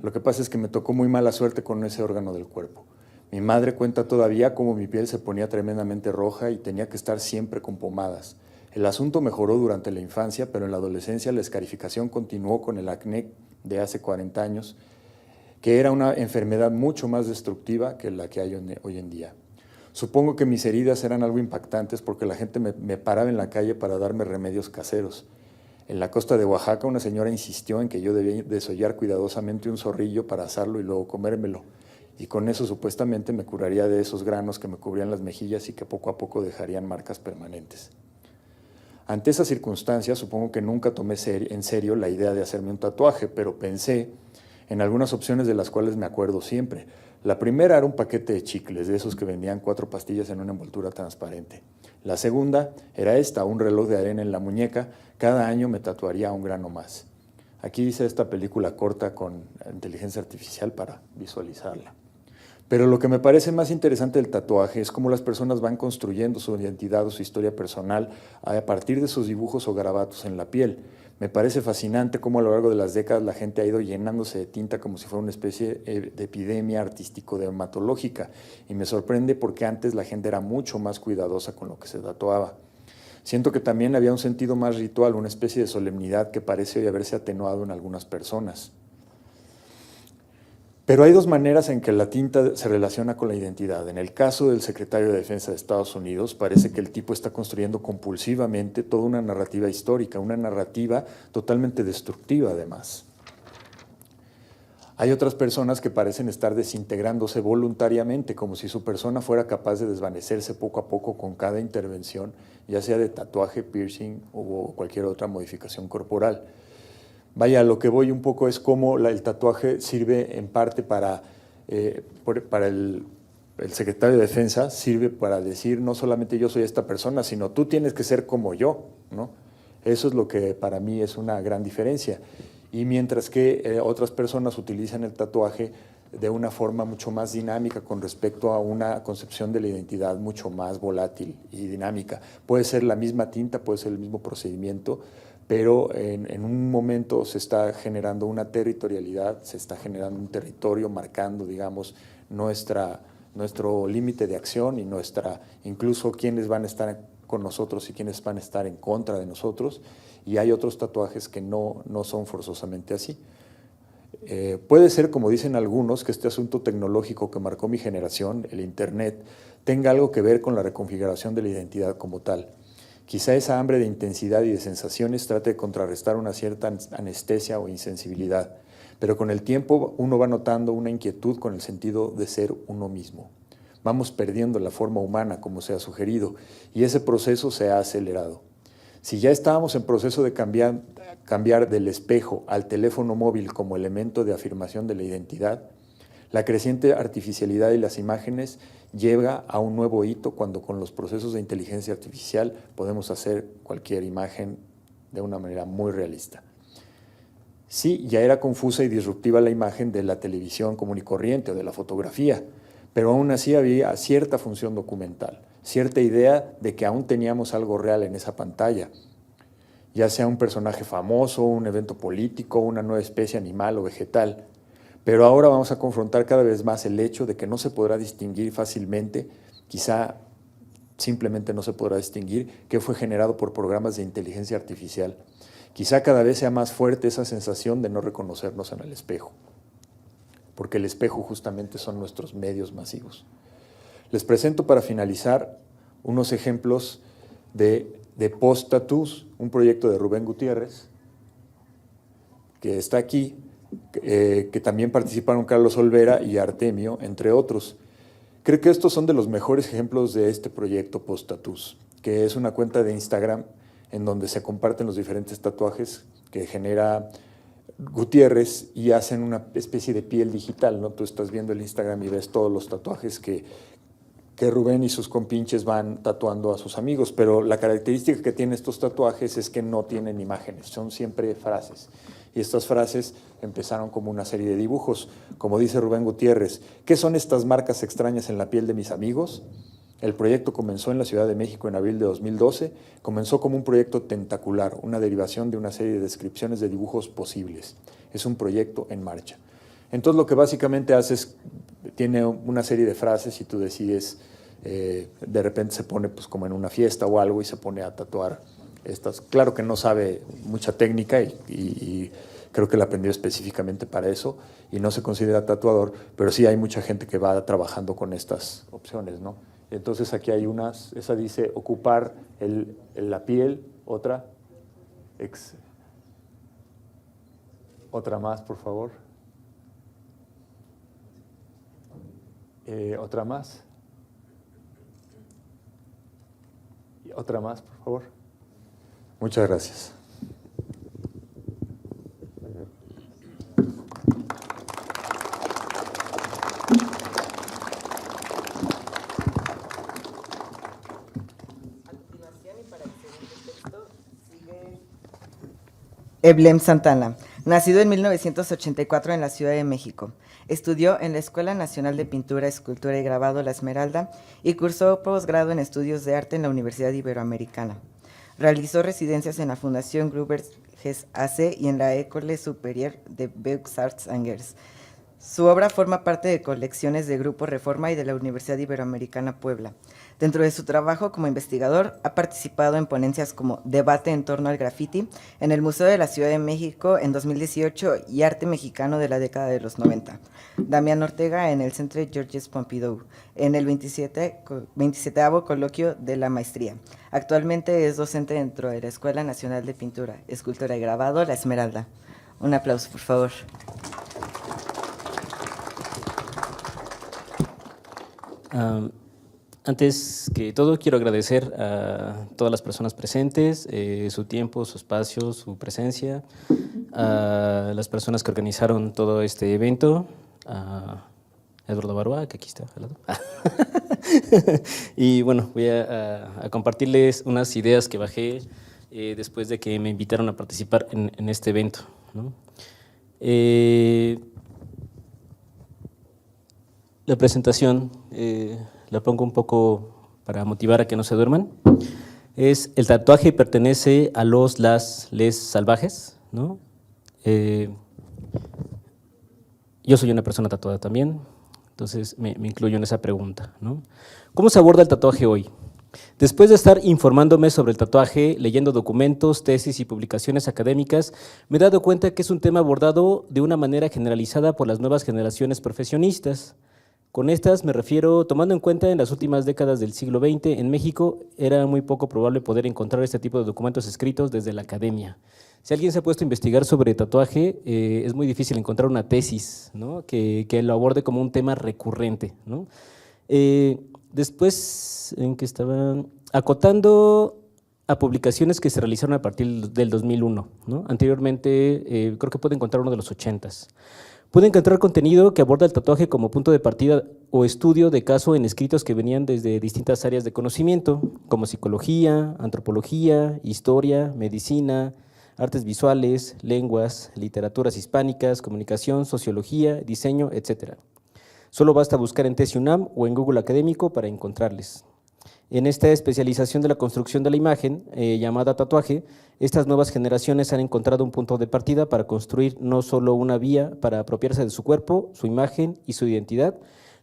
Lo que pasa es que me tocó muy mala suerte con ese órgano del cuerpo. Mi madre cuenta todavía cómo mi piel se ponía tremendamente roja y tenía que estar siempre con pomadas. El asunto mejoró durante la infancia, pero en la adolescencia la escarificación continuó con el acné de hace 40 años, que era una enfermedad mucho más destructiva que la que hay hoy en día. Supongo que mis heridas eran algo impactantes porque la gente me paraba en la calle para darme remedios caseros. En la costa de Oaxaca, una señora insistió en que yo debía desollar cuidadosamente un zorrillo para asarlo y luego comérmelo, y con eso supuestamente me curaría de esos granos que me cubrían las mejillas y que poco a poco dejarían marcas permanentes. Ante esa circunstancia, supongo que nunca tomé en serio la idea de hacerme un tatuaje, pero pensé en algunas opciones de las cuales me acuerdo siempre. La primera era un paquete de chicles, de esos que vendían 4 pastillas en una envoltura transparente. La segunda era un reloj de arena en la muñeca. Cada año me tatuaría un grano más. Aquí hice esta película corta con inteligencia artificial para visualizarla. Pero lo que me parece más interesante del tatuaje es cómo las personas van construyendo su identidad o su historia personal a partir de sus dibujos o garabatos en la piel. Me parece fascinante cómo a lo largo de las décadas la gente ha ido llenándose de tinta como si fuera una especie de epidemia artístico-dermatológica. Y me sorprende porque antes la gente era mucho más cuidadosa con lo que se tatuaba. Siento que también había un sentido más ritual, una especie de solemnidad que parece hoy haberse atenuado en algunas personas. Pero hay dos maneras en que la tinta se relaciona con la identidad. En el caso del secretario de Defensa de Estados Unidos, parece que el tipo está construyendo compulsivamente toda una narrativa histórica, una narrativa totalmente destructiva además. Hay otras personas que parecen estar desintegrándose voluntariamente, como si su persona fuera capaz de desvanecerse poco a poco con cada intervención, ya sea de tatuaje, piercing o cualquier otra modificación corporal. Vaya, lo que voy un poco es cómo el tatuaje sirve en parte para el secretario de Defensa, sirve para decir no solamente yo soy esta persona, sino tú tienes que ser como yo, ¿no? Eso es lo que para mí es una gran diferencia. Y mientras que otras personas utilizan el tatuaje de una forma mucho más dinámica con respecto a una concepción de la identidad mucho más volátil y dinámica. Puede ser la misma tinta, puede ser el mismo procedimiento, pero en un momento se está generando una territorialidad, se está generando un territorio marcando, digamos, nuestro límite de acción y incluso quiénes van a estar con nosotros y quiénes van a estar en contra de nosotros, y hay otros tatuajes que no son forzosamente así. Puede ser, como dicen algunos, que este asunto tecnológico que marcó mi generación, el Internet, tenga algo que ver con la reconfiguración de la identidad como tal. Quizá esa hambre de intensidad y de sensaciones trate de contrarrestar una cierta anestesia o insensibilidad, pero con el tiempo uno va notando una inquietud con el sentido de ser uno mismo. Vamos perdiendo la forma humana, como se ha sugerido, y ese proceso se ha acelerado. Si ya estábamos en proceso de cambiar del espejo al teléfono móvil como elemento de afirmación de la identidad, la creciente artificialidad de las imágenes llega a un nuevo hito cuando con los procesos de inteligencia artificial podemos hacer cualquier imagen de una manera muy realista. Sí, ya era confusa y disruptiva la imagen de la televisión común y corriente o de la fotografía, pero aún así había cierta función documental, cierta idea de que aún teníamos algo real en esa pantalla, ya sea un personaje famoso, un evento político, una nueva especie animal o vegetal. Pero ahora vamos a confrontar cada vez más el hecho de que no se podrá distinguir fácilmente, quizá simplemente no se podrá distinguir, qué fue generado por programas de inteligencia artificial. Quizá cada vez sea más fuerte esa sensación de no reconocernos en el espejo, porque el espejo justamente son nuestros medios masivos. Les presento para finalizar unos ejemplos de post-tattoos, un proyecto de Rubén Gutiérrez, que está aquí, que también participaron Carlos Olvera y Artemio, entre otros. Creo que estos son de los mejores ejemplos de este proyecto post-tattoos, que es una cuenta de Instagram en donde se comparten los diferentes tatuajes que genera Gutiérrez y hacen una especie de piel digital, ¿no? Tú estás viendo el Instagram y ves todos los tatuajes que Rubén y sus compinches van tatuando a sus amigos, pero la característica que tienen estos tatuajes es que no tienen imágenes, son siempre frases. Y estas frases empezaron como una serie de dibujos. Como dice Rubén Gutiérrez, ¿qué son estas marcas extrañas en la piel de mis amigos? El proyecto comenzó en la Ciudad de México en abril de 2012. Comenzó como un proyecto tentacular, una derivación de una serie de descripciones de dibujos posibles. Es un proyecto en marcha. Entonces lo que básicamente hace es, tiene una serie de frases y tú decides, de repente se pone pues como en una fiesta o algo y se pone a tatuar estas. Claro que no sabe mucha técnica y creo que la aprendió específicamente para eso y no se considera tatuador, pero sí hay mucha gente que va trabajando con estas opciones, ¿no? Entonces aquí hay unas, esa dice ocupar la piel, otra más, por favor. Otra más. Y otra más, por favor. Muchas gracias. Eblem Santana. Nacido en 1984 en la Ciudad de México, estudió en la Escuela Nacional de Pintura, Escultura y Grabado La Esmeralda y cursó posgrado en Estudios de Arte en la Universidad Iberoamericana. Realizó residencias en la Fundación Gruber Hess AC y en la École Supérieure de Beaux-Arts Angers. Su obra forma parte de colecciones de Grupo Reforma y de la Universidad Iberoamericana Puebla. Dentro de su trabajo como investigador, ha participado en ponencias como Debate en torno al grafiti en el Museo de la Ciudad de México en 2018 y Arte Mexicano de la década de los 90. Damián Ortega en el Centre Georges Pompidou, en el 27º Coloquio de la Maestría. Actualmente es docente dentro de la Escuela Nacional de Pintura, Escultura y Grabado La Esmeralda. Un aplauso, por favor. Antes que todo, quiero agradecer a todas las personas presentes, su tiempo, su espacio, su presencia, a las personas que organizaron todo este evento, a Eduardo Barba, que aquí está al lado. Y bueno, voy a compartirles unas ideas que bajé después de que me invitaron a participar en este evento, ¿no? La presentación la pongo un poco para motivar a que no se duerman. El tatuaje pertenece a les salvajes, ¿no? Yo soy una persona tatuada también, entonces me incluyo en esa pregunta, ¿no? ¿Cómo se aborda el tatuaje hoy? Después de estar informándome sobre el tatuaje, leyendo documentos, tesis y publicaciones académicas, me he dado cuenta que es un tema abordado de una manera generalizada por las nuevas generaciones profesionistas. Con estas me refiero, tomando en cuenta en las últimas décadas del siglo XX, en México era muy poco probable poder encontrar este tipo de documentos escritos desde la academia. Si alguien se ha puesto a investigar sobre tatuaje, es muy difícil encontrar una tesis, ¿no? que lo aborde como un tema recurrente, ¿no? Después, en que estaban acotando a publicaciones que se realizaron a partir del 2001, ¿no? Anteriormente, creo que puede encontrar uno de los 80s. Puede encontrar contenido que aborda el tatuaje como punto de partida o estudio de caso en escritos que venían desde distintas áreas de conocimiento, como psicología, antropología, historia, medicina, artes visuales, lenguas, literaturas hispánicas, comunicación, sociología, diseño, etc. Solo basta buscar en TESI UNAM o en Google Académico para encontrarles. En esta especialización de la construcción de la imagen, llamada tatuaje, estas nuevas generaciones han encontrado un punto de partida para construir no solo una vía para apropiarse de su cuerpo, su imagen y su identidad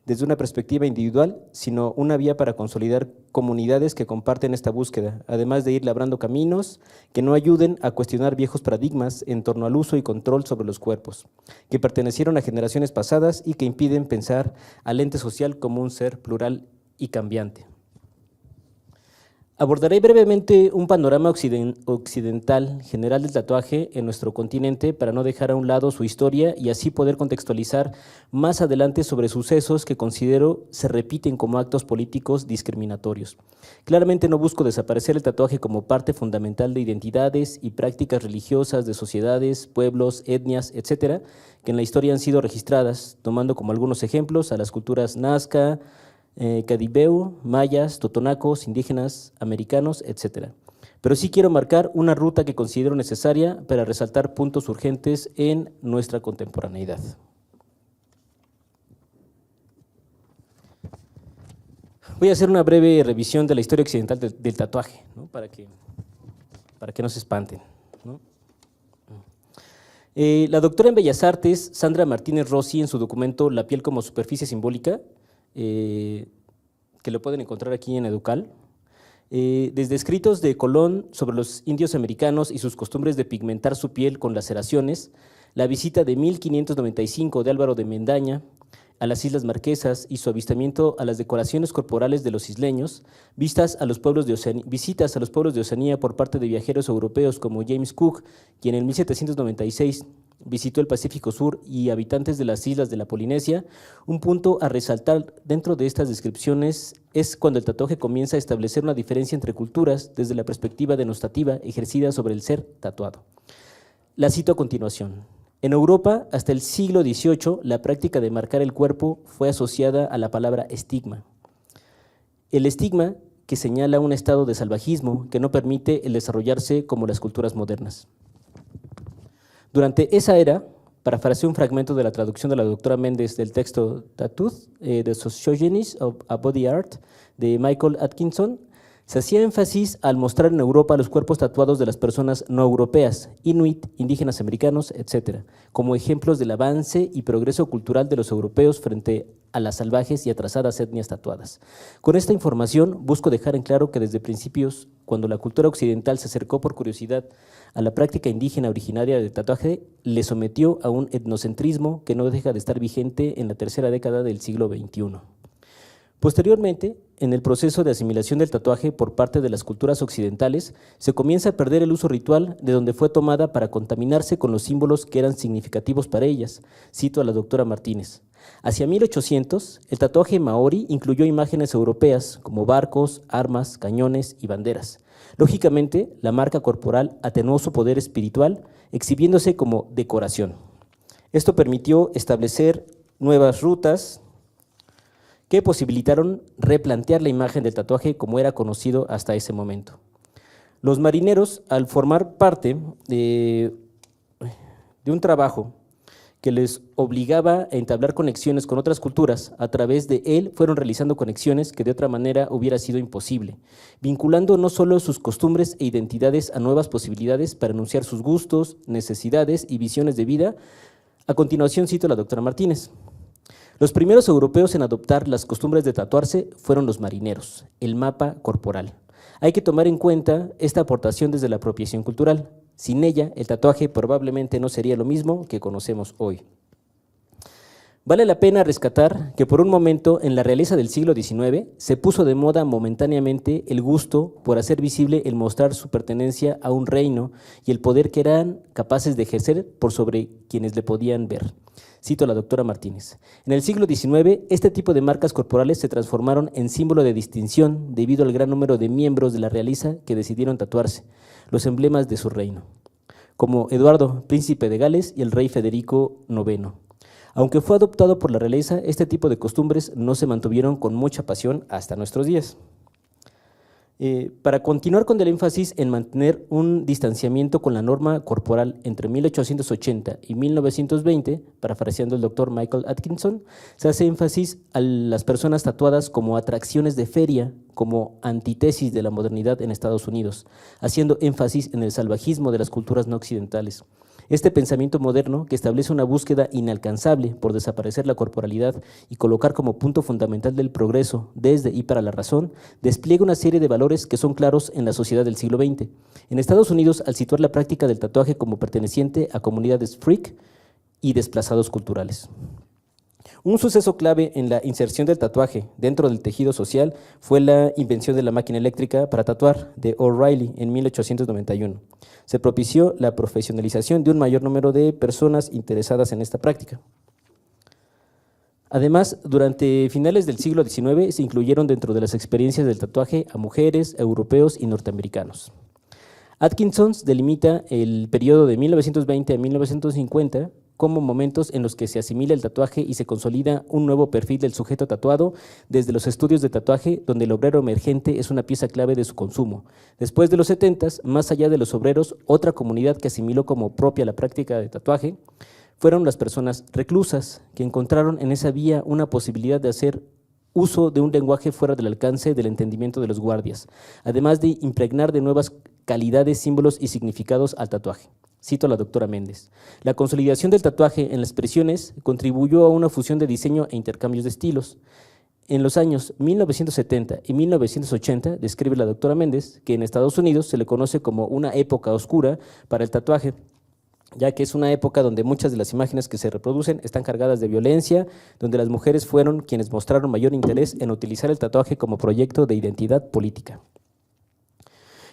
desde una perspectiva individual, sino una vía para consolidar comunidades que comparten esta búsqueda, además de ir labrando caminos que no ayuden a cuestionar viejos paradigmas en torno al uso y control sobre los cuerpos, que pertenecieron a generaciones pasadas y que impiden pensar al ente social como un ser plural y cambiante. Abordaré brevemente un panorama occidental general del tatuaje en nuestro continente para no dejar a un lado su historia y así poder contextualizar más adelante sobre sucesos que considero se repiten como actos políticos discriminatorios. Claramente no busco desaparecer el tatuaje como parte fundamental de identidades y prácticas religiosas de sociedades, pueblos, etnias, etcétera, que en la historia han sido registradas, tomando como algunos ejemplos a las culturas nazca, Cadibeu, mayas, totonacos, indígenas, americanos, etc. Pero sí quiero marcar una ruta que considero necesaria para resaltar puntos urgentes en nuestra contemporaneidad. Voy a hacer una breve revisión de la historia occidental del tatuaje, ¿no? para que no se espanten, ¿no? La doctora en Bellas Artes, Sandra Martínez Rossi, en su documento La piel como superficie simbólica, que lo pueden encontrar aquí en Educal, desde escritos de Colón sobre los indios americanos y sus costumbres de pigmentar su piel con laceraciones, la visita de 1595 de Álvaro de Mendaña a las Islas Marquesas y su avistamiento a las decoraciones corporales de los isleños, visitas a los pueblos de Oceanía por parte de viajeros europeos como James Cook, quien en 1796 visitó el Pacífico Sur, y habitantes de las islas de la Polinesia. Un punto a resaltar dentro de estas descripciones es cuando el tatuaje comienza a establecer una diferencia entre culturas desde la perspectiva denostativa ejercida sobre el ser tatuado. La cito a continuación. En Europa, hasta el siglo XVIII, la práctica de marcar el cuerpo fue asociada a la palabra estigma. El estigma que señala un estado de salvajismo que no permite el desarrollarse como las culturas modernas. Durante esa era, parafraseé un fragmento de la traducción de la doctora Méndez del texto Tattooed, The Sociogenies of a Body Art, de Michael Atkinson, se hacía énfasis al mostrar en Europa los cuerpos tatuados de las personas no europeas, inuit, indígenas americanos, etc., como ejemplos del avance y progreso cultural de los europeos frente a las salvajes y atrasadas etnias tatuadas. Con esta información busco dejar en claro que desde principios, cuando la cultura occidental se acercó por curiosidad a la práctica indígena originaria del tatuaje, le sometió a un etnocentrismo que no deja de estar vigente en la tercera década del siglo XXI. Posteriormente, en el proceso de asimilación del tatuaje por parte de las culturas occidentales, se comienza a perder el uso ritual de donde fue tomada para contaminarse con los símbolos que eran significativos para ellas, cito a la doctora Martínez. Hacia 1800, el tatuaje maorí incluyó imágenes europeas como barcos, armas, cañones y banderas. Lógicamente, la marca corporal atenuó su poder espiritual, exhibiéndose como decoración. Esto permitió establecer nuevas rutas que posibilitaron replantear la imagen del tatuaje como era conocido hasta ese momento. Los marineros, al formar parte de un trabajo que les obligaba a entablar conexiones con otras culturas, a través de él fueron realizando conexiones que de otra manera hubiera sido imposible, vinculando no solo sus costumbres e identidades a nuevas posibilidades para anunciar sus gustos, necesidades y visiones de vida. A continuación cito a la doctora Martínez. Los primeros europeos en adoptar las costumbres de tatuarse fueron los marineros, el mapa corporal. Hay que tomar en cuenta esta aportación desde la apropiación cultural. Sin ella, el tatuaje probablemente no sería lo mismo que conocemos hoy. Vale la pena rescatar que por un momento en la realeza del siglo XIX se puso de moda momentáneamente el gusto por hacer visible el mostrar su pertenencia a un reino y el poder que eran capaces de ejercer por sobre quienes le podían ver. Cito a la doctora Martínez. En el siglo XIX, este tipo de marcas corporales se transformaron en símbolo de distinción debido al gran número de miembros de la realeza que decidieron tatuarse, los emblemas de su reino, como Eduardo, príncipe de Gales, y el rey Federico IX. Aunque fue adoptado por la realeza, este tipo de costumbres no se mantuvieron con mucha pasión hasta nuestros días. Para continuar con el énfasis en mantener un distanciamiento con la norma corporal entre 1880 y 1920, parafraseando el doctor Michael Atkinson, se hace énfasis a las personas tatuadas como atracciones de feria, como antítesis de la modernidad en Estados Unidos, haciendo énfasis en el salvajismo de las culturas no occidentales. Este pensamiento moderno, que establece una búsqueda inalcanzable por desaparecer la corporalidad y colocar como punto fundamental del progreso desde y para la razón, despliega una serie de valores que son claros en la sociedad del siglo XX. En Estados Unidos, al situar la práctica del tatuaje como perteneciente a comunidades freak y desplazados culturales. Un suceso clave en la inserción del tatuaje dentro del tejido social fue la invención de la máquina eléctrica para tatuar de O'Reilly en 1891. Se propició la profesionalización de un mayor número de personas interesadas en esta práctica. Además, durante finales del siglo XIX se incluyeron dentro de las experiencias del tatuaje a mujeres, europeos y norteamericanos. Atkinson delimita el periodo de 1920 a 1950 como momentos en los que se asimila el tatuaje y se consolida un nuevo perfil del sujeto tatuado desde los estudios de tatuaje, donde el obrero emergente es una pieza clave de su consumo. Después de los 70s, más allá de los obreros, otra comunidad que asimiló como propia la práctica de tatuaje fueron las personas reclusas, que encontraron en esa vía una posibilidad de hacer uso de un lenguaje fuera del alcance del entendimiento de los guardias, además de impregnar de nuevas calidades, símbolos y significados al tatuaje. Cito a la doctora Méndez. La consolidación del tatuaje en las expresiones contribuyó a una fusión de diseño e intercambios de estilos. En los años 1970 y 1980, describe la doctora Méndez, que en Estados Unidos se le conoce como una época oscura para el tatuaje, ya que es una época donde muchas de las imágenes que se reproducen están cargadas de violencia, donde las mujeres fueron quienes mostraron mayor interés en utilizar el tatuaje como proyecto de identidad política.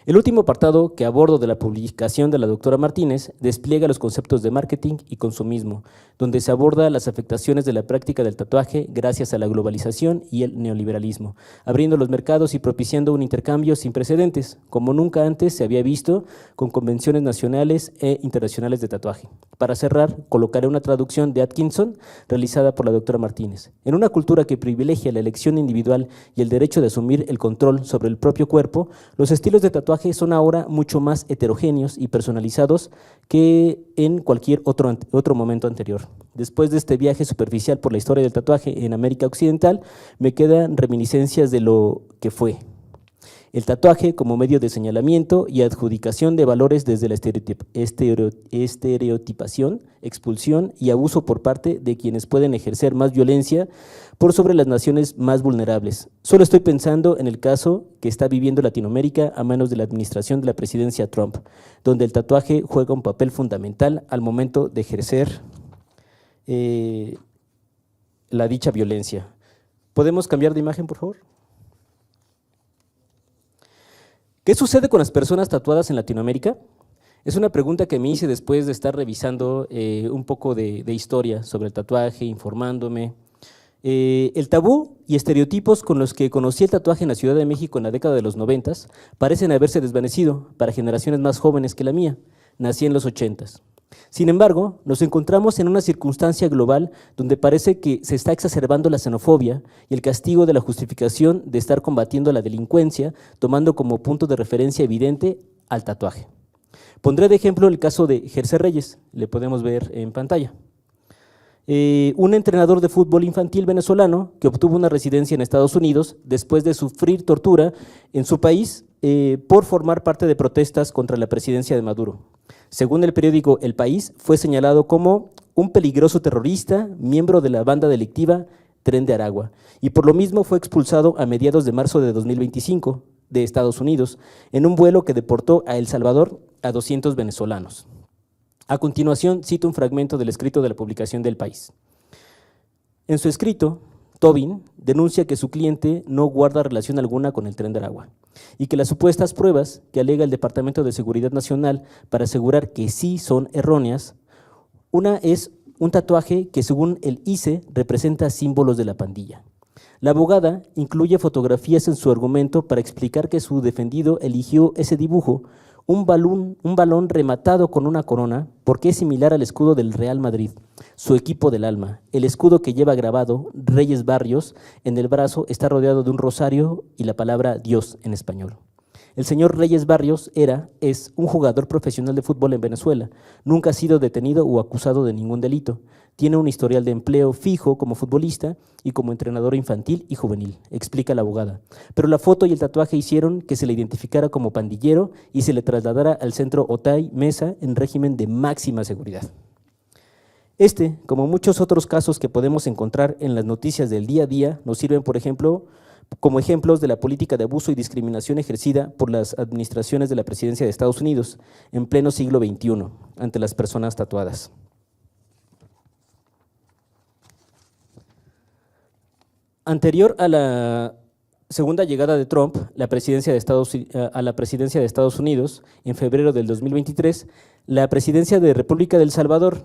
El último apartado que abordo de la publicación de la doctora Martínez despliega los conceptos de marketing y consumismo, donde se aborda las afectaciones de la práctica del tatuaje gracias a la globalización y el neoliberalismo, abriendo los mercados y propiciando un intercambio sin precedentes, como nunca antes se había visto, con convenciones nacionales e internacionales de tatuaje. Para cerrar, colocaré una traducción de Atkinson realizada por la doctora Martínez. En una cultura que privilegia la elección individual y el derecho de asumir el control sobre el propio cuerpo, los estilos de tatuaje tatuaje son ahora mucho más heterogéneos y personalizados que en cualquier otro momento anterior. Después de este viaje superficial por la historia del tatuaje en América Occidental, me quedan reminiscencias de lo que fue. El tatuaje como medio de señalamiento y adjudicación de valores desde la estereotipación, expulsión y abuso por parte de quienes pueden ejercer más violencia por sobre las naciones más vulnerables. Solo estoy pensando en el caso que está viviendo Latinoamérica a manos de la administración de la presidencia Trump, donde el tatuaje juega un papel fundamental al momento de ejercer la dicha violencia. ¿Podemos cambiar de imagen, por favor? ¿Qué sucede con las personas tatuadas en Latinoamérica? Es una pregunta que me hice después de estar revisando un poco de historia sobre el tatuaje, informándome. El tabú y estereotipos con los que conocí el tatuaje en la Ciudad de México en la década de los 90 parecen haberse desvanecido para generaciones más jóvenes que la mía. Nací en los 80s. Sin embargo, nos encontramos en una circunstancia global donde parece que se está exacerbando la xenofobia y el castigo de la justificación de estar combatiendo la delincuencia, tomando como punto de referencia evidente al tatuaje. Pondré de ejemplo el caso de Jersey Reyes, le podemos ver en pantalla. Un entrenador de fútbol infantil venezolano que obtuvo una residencia en Estados Unidos después de sufrir tortura en su país por formar parte de protestas contra la presidencia de Maduro. Según el periódico El País, fue señalado como un peligroso terrorista, miembro de la banda delictiva Tren de Aragua, y por lo mismo fue expulsado a mediados de marzo de 2025 de Estados Unidos en un vuelo que deportó a El Salvador a 200 venezolanos. A continuación, cito un fragmento del escrito de la publicación del País. En su escrito, Tobin denuncia que su cliente no guarda relación alguna con el Tren de Aragua y que las supuestas pruebas que alega el Departamento de Seguridad Nacional para asegurar que sí son erróneas, una es un tatuaje que según el ICE representa símbolos de la pandilla. La abogada incluye fotografías en su argumento para explicar que su defendido eligió ese dibujo, un balón rematado con una corona, porque es similar al escudo del Real Madrid, su equipo del alma. El escudo que lleva grabado Reyes Barrios en el brazo está rodeado de un rosario y la palabra Dios en español. El señor Reyes Barrios es un jugador profesional de fútbol en Venezuela. Nunca ha sido detenido o acusado de ningún delito. Tiene un historial de empleo fijo como futbolista y como entrenador infantil y juvenil, explica la abogada. Pero la foto y el tatuaje hicieron que se le identificara como pandillero y se le trasladara al centro Otay Mesa en régimen de máxima seguridad. Este, como muchos otros casos que podemos encontrar en las noticias del día a día, nos sirven, por ejemplo, como ejemplos de la política de abuso y discriminación ejercida por las administraciones de la presidencia de Estados Unidos en pleno siglo XXI ante las personas tatuadas. Anterior a la segunda llegada de Trump a la presidencia de Estados Unidos, en febrero del 2023, la presidencia de República del Salvador,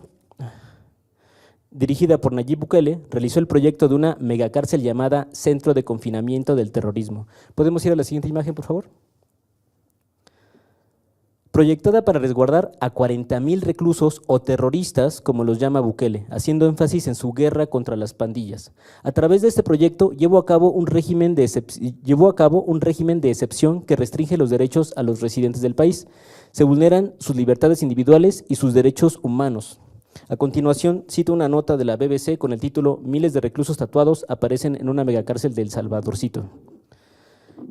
dirigida por Nayib Bukele, realizó el proyecto de una megacárcel llamada Centro de Confinamiento del Terrorismo. ¿Podemos ir a la siguiente imagen, por favor? Proyectada para resguardar a 40,000 reclusos o terroristas, como los llama Bukele, haciendo énfasis en su guerra contra las pandillas. A través de este proyecto llevó a cabo un régimen de excepción que restringe los derechos a los residentes del país. Se vulneran sus libertades individuales y sus derechos humanos. A continuación, cito una nota de la BBC con el título «Miles de reclusos tatuados aparecen en una megacárcel de El Salvadorcito».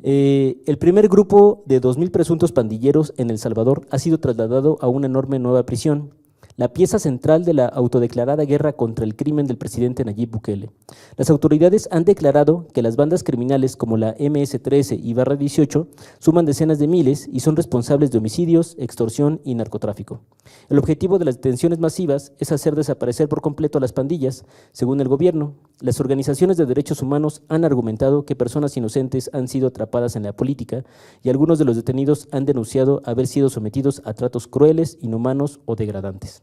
El primer grupo de 2,000 presuntos pandilleros en El Salvador ha sido trasladado a una enorme nueva prisión, la pieza central de la autodeclarada guerra contra el crimen del presidente Nayib Bukele. Las autoridades han declarado que las bandas criminales como la MS-13 y Barra 18 suman decenas de miles y son responsables de homicidios, extorsión y narcotráfico. El objetivo de las detenciones masivas es hacer desaparecer por completo a las pandillas. Según el gobierno, las organizaciones de derechos humanos han argumentado que personas inocentes han sido atrapadas en la política y algunos de los detenidos han denunciado haber sido sometidos a tratos crueles, inhumanos o degradantes.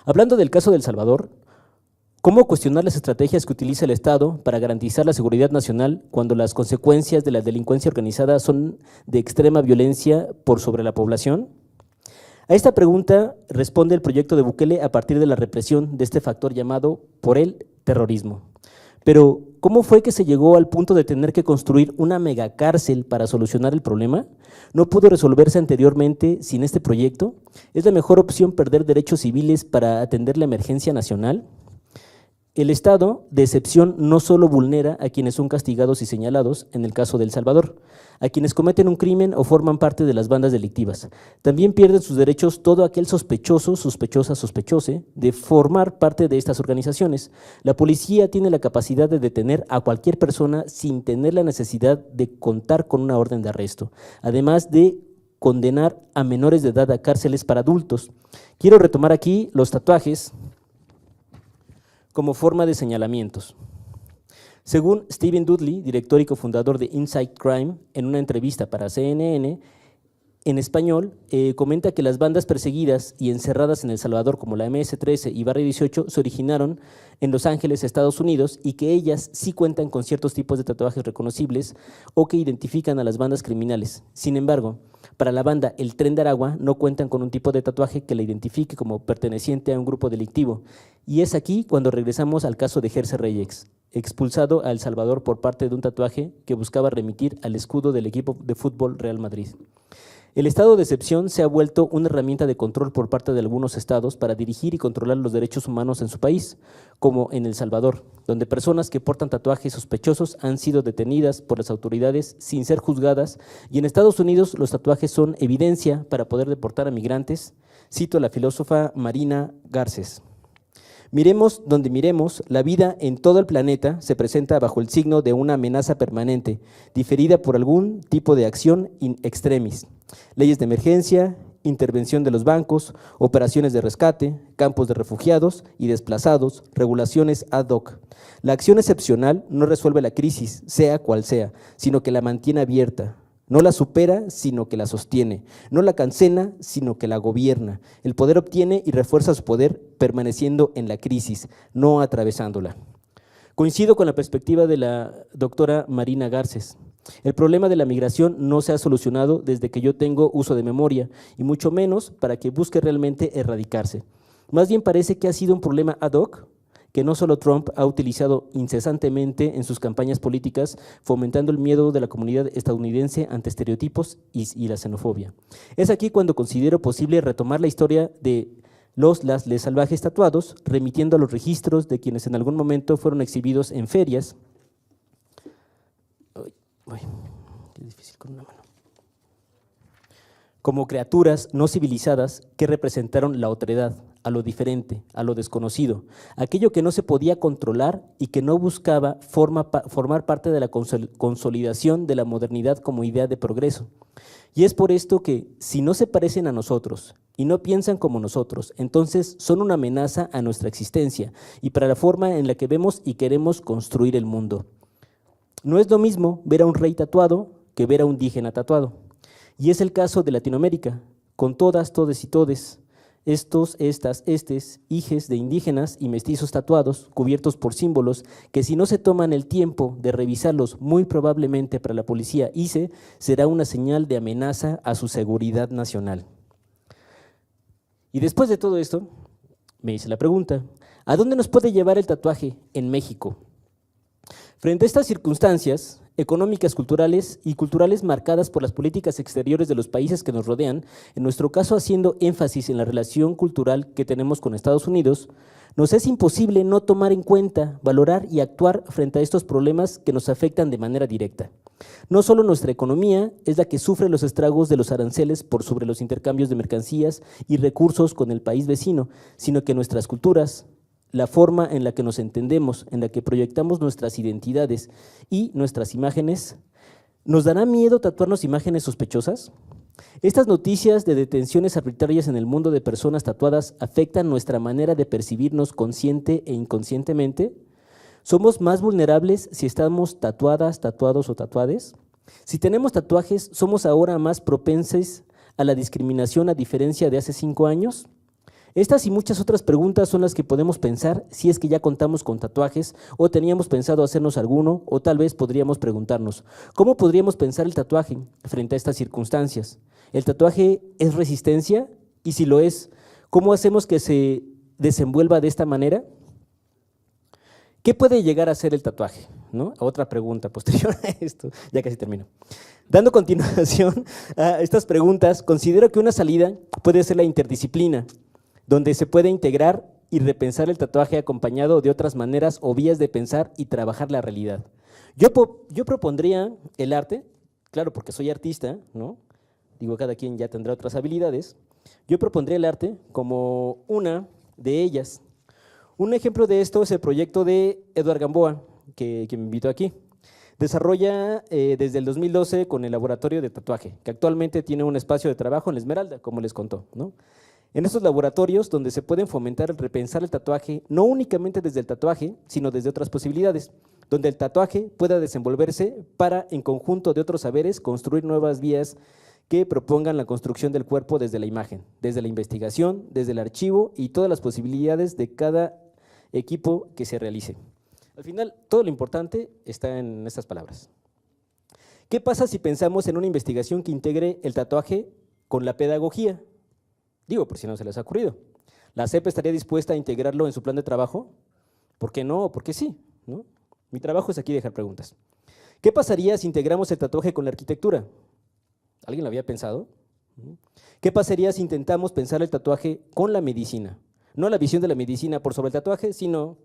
Hablando del caso de El Salvador, ¿cómo cuestionar las estrategias que utiliza el Estado para garantizar la seguridad nacional cuando las consecuencias de la delincuencia organizada son de extrema violencia por sobre la población? A esta pregunta responde el proyecto de Bukele a partir de la represión de este factor llamado por él terrorismo. Pero, ¿cómo fue que se llegó al punto de tener que construir una megacárcel para solucionar el problema? ¿No pudo resolverse anteriormente sin este proyecto? ¿Es la mejor opción perder derechos civiles para atender la emergencia nacional? El estado de excepción no solo vulnera a quienes son castigados y señalados, en el caso de El Salvador, a quienes cometen un crimen o forman parte de las bandas delictivas. También pierden sus derechos todo aquel sospechoso, sospechosa, sospechose de formar parte de estas organizaciones. La policía tiene la capacidad de detener a cualquier persona sin tener la necesidad de contar con una orden de arresto, además de condenar a menores de edad a cárceles para adultos. Quiero retomar aquí los tatuajes como forma de señalamientos. Según Stephen Dudley, director y cofundador de Inside Crime, en una entrevista para CNN, en español, comenta que las bandas perseguidas y encerradas en El Salvador, como la MS-13 y Barrio 18, se originaron en Los Ángeles, Estados Unidos, y que ellas sí cuentan con ciertos tipos de tatuajes reconocibles o que identifican a las bandas criminales. Sin embargo, para la banda El Tren de Aragua no cuentan con un tipo de tatuaje que la identifique como perteneciente a un grupo delictivo. Y es aquí cuando regresamos al caso de Jersey Reyes, expulsado a El Salvador por parte de un tatuaje que buscaba remitir al escudo del equipo de fútbol Real Madrid. El estado de excepción se ha vuelto una herramienta de control por parte de algunos estados para dirigir y controlar los derechos humanos en su país, como en El Salvador, donde personas que portan tatuajes sospechosos han sido detenidas por las autoridades sin ser juzgadas, y en Estados Unidos los tatuajes son evidencia para poder deportar a migrantes. Cito a la filósofa Marina Garcés. Miremos donde miremos, la vida en todo el planeta se presenta bajo el signo de una amenaza permanente, diferida por algún tipo de acción in extremis. Leyes de emergencia, intervención de los bancos, operaciones de rescate, campos de refugiados y desplazados, regulaciones ad hoc. La acción excepcional no resuelve la crisis, sea cual sea, sino que la mantiene abierta. No la supera, sino que la sostiene. No la cancela, sino que la gobierna. El poder obtiene y refuerza su poder permaneciendo en la crisis, no atravesándola. Coincido con la perspectiva de la doctora Marina Garcés. El problema de la migración no se ha solucionado desde que yo tengo uso de memoria, y mucho menos para que busque realmente erradicarse. Más bien parece que ha sido un problema ad hoc, que no solo Trump ha utilizado incesantemente en sus campañas políticas, fomentando el miedo de la comunidad estadounidense ante estereotipos y la xenofobia. Es aquí cuando considero posible retomar la historia de las salvajes tatuados, remitiendo a los registros de quienes en algún momento fueron exhibidos en ferias. Qué difícil con una mano. Como criaturas no civilizadas que representaron la otredad, a lo diferente, a lo desconocido, aquello que no se podía controlar y que no buscaba formar parte de la consolidación de la modernidad como idea de progreso. Y es por esto que, si no se parecen a nosotros y no piensan como nosotros, entonces son una amenaza a nuestra existencia y para la forma en la que vemos y queremos construir el mundo. No es lo mismo ver a un rey tatuado que ver a un indígena tatuado. Y es el caso de Latinoamérica, con todas, todes y todes, estes, hijes de indígenas y mestizos tatuados, cubiertos por símbolos que si no se toman el tiempo de revisarlos, muy probablemente para la policía ICE, será una señal de amenaza a su seguridad nacional. Y después de todo esto, me hice la pregunta, ¿a dónde nos puede llevar el tatuaje en México? Frente a estas circunstancias económicas, culturales marcadas por las políticas exteriores de los países que nos rodean, en nuestro caso haciendo énfasis en la relación cultural que tenemos con Estados Unidos, nos es imposible no tomar en cuenta, valorar y actuar frente a estos problemas que nos afectan de manera directa. No solo nuestra economía es la que sufre los estragos de los aranceles por sobre los intercambios de mercancías y recursos con el país vecino, sino que nuestras culturas, la forma en la que nos entendemos, en la que proyectamos nuestras identidades y nuestras imágenes, ¿nos dará miedo tatuarnos imágenes sospechosas? ¿Estas noticias de detenciones arbitrarias en el mundo de personas tatuadas afectan nuestra manera de percibirnos consciente e inconscientemente? ¿Somos más vulnerables si estamos tatuadas, tatuados o tatuades? Si tenemos tatuajes, ¿somos ahora más propensos a la discriminación a diferencia de hace 5 años? Estas y muchas otras preguntas son las que podemos pensar si es que ya contamos con tatuajes o teníamos pensado hacernos alguno, o tal vez podríamos preguntarnos, ¿cómo podríamos pensar el tatuaje frente a estas circunstancias? ¿El tatuaje es resistencia? Y si lo es, ¿cómo hacemos que se desenvuelva de esta manera? ¿Qué puede llegar a ser el tatuaje? ¿No? Otra pregunta posterior a esto, ya casi termino. Dando continuación a estas preguntas, considero que una salida puede ser la interdisciplina, donde se puede integrar y repensar el tatuaje acompañado de otras maneras o vías de pensar y trabajar la realidad. Yo propondría el arte, claro, porque soy artista, ¿no? Digo, cada quien ya tendrá otras habilidades. Yo propondría el arte como una de ellas. Un ejemplo de esto es el proyecto de Eduard Gamboa, que me invitó aquí. Desarrolla desde el 2012 con el laboratorio de tatuaje, que actualmente tiene un espacio de trabajo en La Esmeralda, como les contó, ¿no? En estos laboratorios donde se pueden fomentar el repensar el tatuaje, no únicamente desde el tatuaje, sino desde otras posibilidades, donde el tatuaje pueda desenvolverse para, en conjunto de otros saberes, construir nuevas vías que propongan la construcción del cuerpo desde la imagen, desde la investigación, desde el archivo y todas las posibilidades de cada equipo que se realice. Al final, todo lo importante está en estas palabras. ¿Qué pasa si pensamos en una investigación que integre el tatuaje con la pedagogía? Digo, por si no se les ha ocurrido. ¿La CEP estaría dispuesta a integrarlo en su plan de trabajo? ¿Por qué no? ¿Por qué sí? ¿No? Mi trabajo es aquí dejar preguntas. ¿Qué pasaría si integramos el tatuaje con la arquitectura? ¿Alguien lo había pensado? ¿Qué pasaría si intentamos pensar el tatuaje con la medicina? No la visión de la medicina por sobre el tatuaje, sino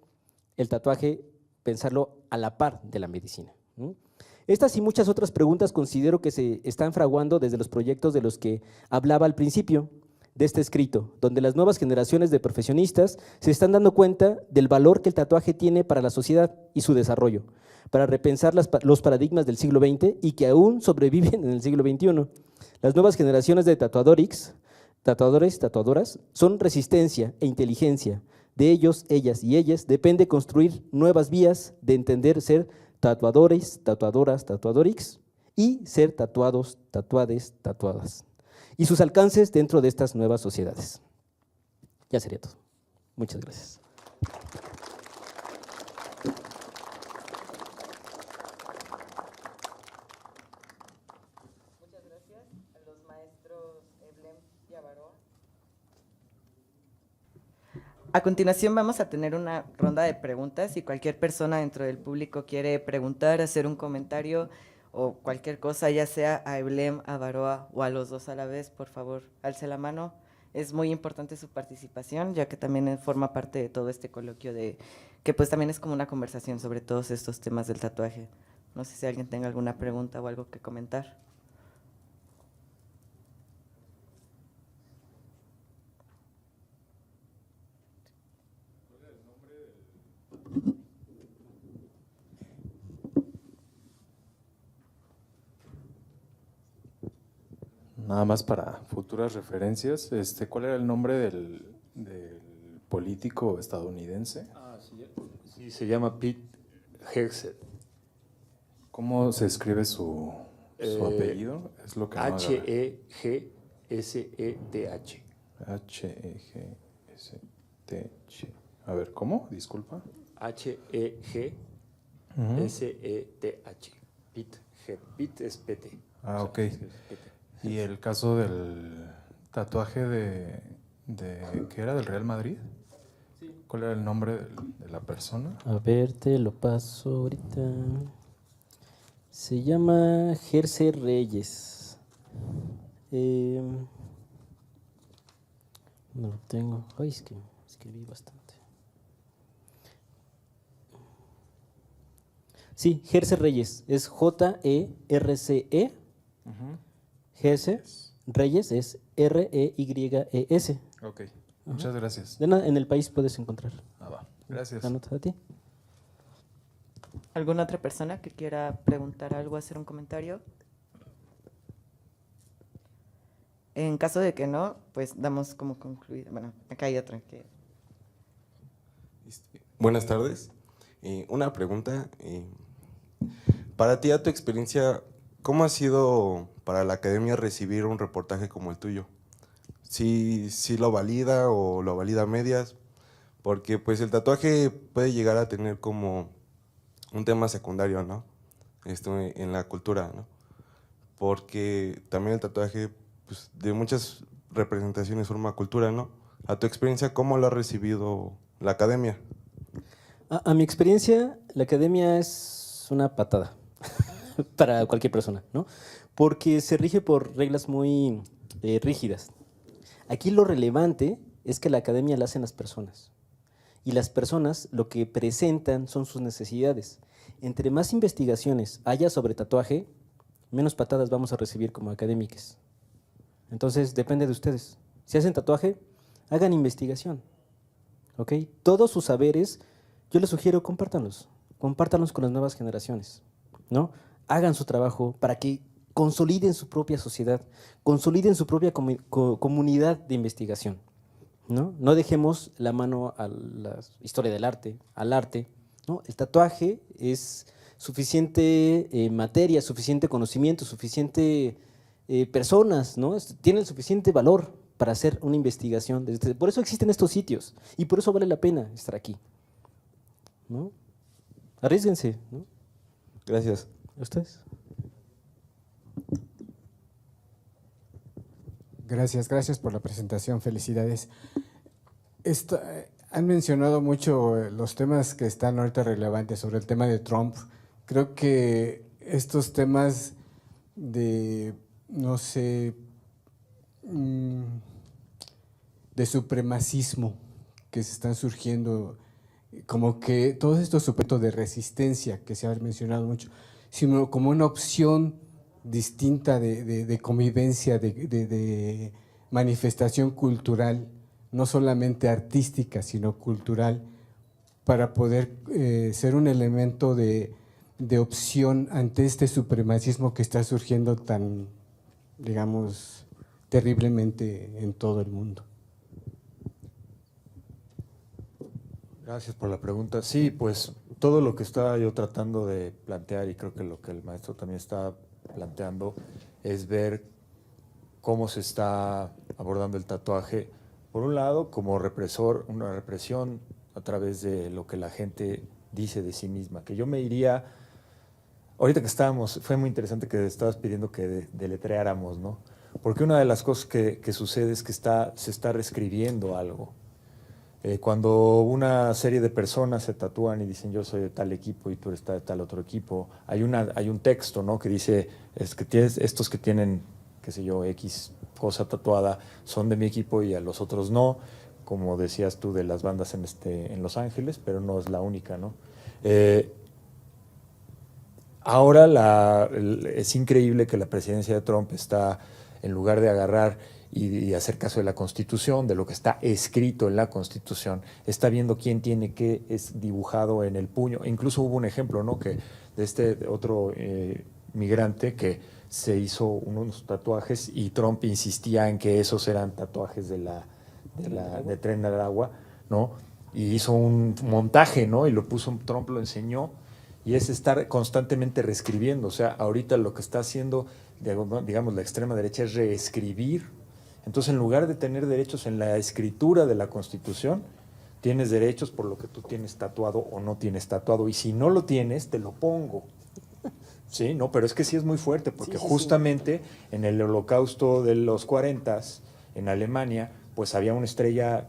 el tatuaje pensarlo a la par de la medicina. Estas y muchas otras preguntas considero que se están fraguando desde los proyectos de los que hablaba al principio de este escrito, donde las nuevas generaciones de profesionistas se están dando cuenta del valor que el tatuaje tiene para la sociedad y su desarrollo, para repensar los paradigmas del siglo XX y que aún sobreviven en el siglo XXI. Las nuevas generaciones de tatuadores, tatuadoras, son resistencia e inteligencia. De ellos, ellas y ellas depende construir nuevas vías de entender ser tatuadores, tatuadoras, tatuadorix y ser tatuados, tatuades, tatuadas. Y sus alcances dentro de estas nuevas sociedades. Ya sería todo. Muchas gracias. Muchas gracias a los maestros Eblem y Avaroa. A continuación vamos a tener una ronda de preguntas. Si cualquier persona dentro del público quiere preguntar, hacer un comentario o cualquier cosa, ya sea a Eblem, a Avaroa o a los dos a la vez, por favor, alce la mano. Es muy importante su participación, ya que también forma parte de todo este coloquio que pues también es como una conversación sobre todos estos temas del tatuaje. No sé si alguien tenga alguna pregunta o algo que comentar. Nada más para futuras referencias, ¿cuál era el nombre del político estadounidense? Sí, se llama Pete Hegseth. ¿Cómo se escribe su apellido? Es lo que no agarré. H-E-G-S-E-T-H. H-E-G-S-T-H. A ver, ¿cómo? Disculpa. H-E-G-S-E-T-H. Pete Hegseth. Pete es Pete. Ah, ok. Pete. ¿Y el caso del tatuaje que era del Real Madrid? Sí. ¿Cuál era el nombre de la persona? A ver, te lo paso ahorita. Se llama Jersey Reyes. No lo tengo. Ay, es que escribí bastante. Sí, Jersey Reyes. Es J-E-R-C-E. Jersey Reyes es R-E-Y-E-S. Ok, muchas gracias. En el país puedes encontrar. Ah, va. Gracias. Anota a ti. ¿Alguna otra persona que quiera preguntar algo, hacer un comentario? En caso de que no, pues damos como concluido. Bueno, acá hay otra que… Buenas tardes. Una pregunta. Para ti, a tu experiencia, ¿cómo ha sido para la academia recibir un reportaje como el tuyo? ¿Sí lo valida o lo valida a medias? Porque pues el tatuaje puede llegar a tener como un tema secundario, ¿no? En la cultura, ¿no? Porque también el tatuaje, pues, de muchas representaciones forma cultura, ¿no? A tu experiencia, ¿cómo lo ha recibido la academia? A mi experiencia, la academia es una patada para cualquier persona, ¿no? Porque se rige por reglas muy rígidas. Aquí lo relevante es que la academia la hacen las personas. Y las personas lo que presentan son sus necesidades. Entre más investigaciones haya sobre tatuaje, menos patadas vamos a recibir como académicos. Entonces, depende de ustedes. Si hacen tatuaje, hagan investigación. ¿Ok? Todos sus saberes, yo les sugiero, compártanlos. Compártanlos con las nuevas generaciones, ¿no? Hagan su trabajo para que consoliden su propia sociedad, consoliden su propia comunidad de investigación, ¿no? No dejemos la mano a la historia del arte, al arte, ¿no? El tatuaje es suficiente materia, suficiente conocimiento, suficiente personas, ¿no? Tienen el suficiente valor para hacer una investigación. Por eso existen estos sitios y por eso vale la pena estar aquí, ¿no? Arriésguense, ¿no? Gracias. ¿Ustedes? Gracias por la presentación, felicidades. Han mencionado mucho los temas que están ahorita relevantes sobre el tema de Trump. Creo que estos temas de, no sé, de supremacismo que se están surgiendo, como que todos estos sujetos de resistencia que se han mencionado mucho, sino como una opción distinta de convivencia, de manifestación cultural, no solamente artística, sino cultural, para poder ser un elemento de opción ante este supremacismo que está surgiendo tan, digamos, terriblemente en todo el mundo. Gracias por la pregunta. Sí, pues todo lo que estaba yo tratando de plantear, y creo que lo que el maestro también está planteando, es ver cómo se está abordando el tatuaje, por un lado, como represor, una represión a través de lo que la gente dice de sí misma, que yo me iría, ahorita que estábamos, fue muy interesante que estabas pidiendo que deletreáramos, ¿no? Porque una de las cosas que sucede es que se está reescribiendo algo. Cuando una serie de personas se tatúan y dicen yo soy de tal equipo y tú eres de tal otro equipo, hay un texto, ¿no? Que dice estos que tienen, qué sé yo, X cosa tatuada son de mi equipo y a los otros no, como decías tú de las bandas en Los Ángeles, pero no es la única, ¿no? Ahora es increíble que la presidencia de Trump está, en lugar de agarrar y hacer caso de la Constitución, de lo que está escrito en la Constitución, está viendo quién tiene qué es dibujado en el puño. Incluso hubo un ejemplo, ¿no? Que de este otro migrante que se hizo unos tatuajes y Trump insistía en que esos eran tatuajes de Tren del Agua, ¿no? Y hizo un montaje, ¿no? Y lo puso, Trump lo enseñó, y es estar constantemente reescribiendo. O sea, ahorita lo que está haciendo, digamos, la extrema derecha es reescribir. Entonces, en lugar de tener derechos en la escritura de la Constitución, tienes derechos por lo que tú tienes tatuado o no tienes tatuado. Y si no lo tienes, te lo pongo. Sí, no, pero es que sí es muy fuerte, porque justamente en el Holocausto de los 40s, en Alemania, pues había una estrella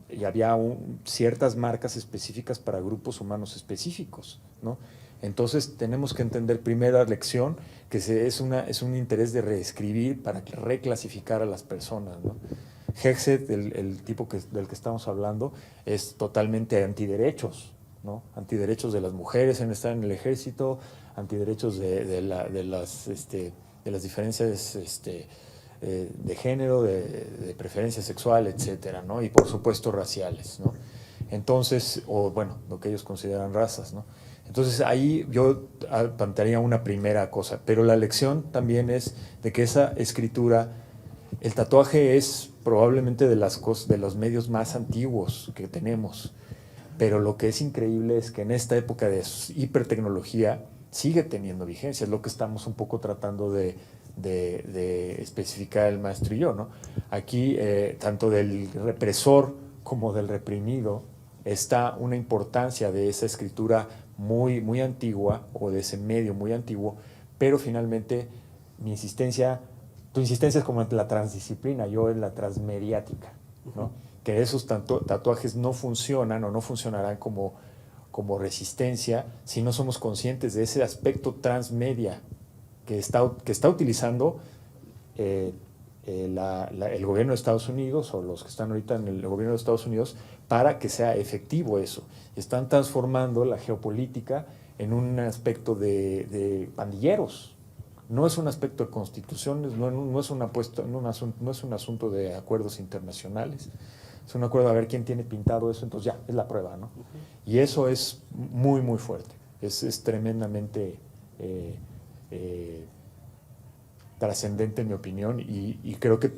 y había ciertas marcas específicas para grupos humanos específicos, ¿no? Entonces tenemos que entender, primera lección, que es un interés de reescribir para reclasificar a las personas, ¿no? Hegseth, el tipo del que estamos hablando, es totalmente antiderechos, ¿no? Antiderechos de las mujeres en estar en el ejército, antiderechos de las diferencias de género, de preferencia sexual, etcétera, ¿no? Y por supuesto raciales, ¿no? Entonces, o bueno, lo que ellos consideran razas, ¿no? Entonces ahí yo plantearía una primera cosa, pero la lección también es de que esa escritura, el tatuaje es probablemente de los medios más antiguos que tenemos, pero lo que es increíble es que en esta época de hipertecnología sigue teniendo vigencia, es lo que estamos un poco tratando de especificar el maestro y yo, ¿no? Aquí, tanto del represor como del reprimido, está una importancia de esa escritura muy, muy antigua, o de ese medio muy antiguo, pero finalmente tu insistencia es como en la transdisciplina, yo en la transmediática, ¿no? Que esos tatuajes no funcionan o no funcionarán como como resistencia si no somos conscientes de ese aspecto transmedia que está utilizando el gobierno de Estados Unidos, o los que están ahorita en el gobierno de Estados Unidos, para que sea efectivo eso. Están transformando la geopolítica en un aspecto de pandilleros. No es un aspecto de constituciones, no es un asunto de acuerdos internacionales. Es un acuerdo a ver quién tiene pintado eso, entonces ya, es la prueba, ¿no? Y eso es muy, muy fuerte. Es tremendamente trascendente en mi opinión, y creo que,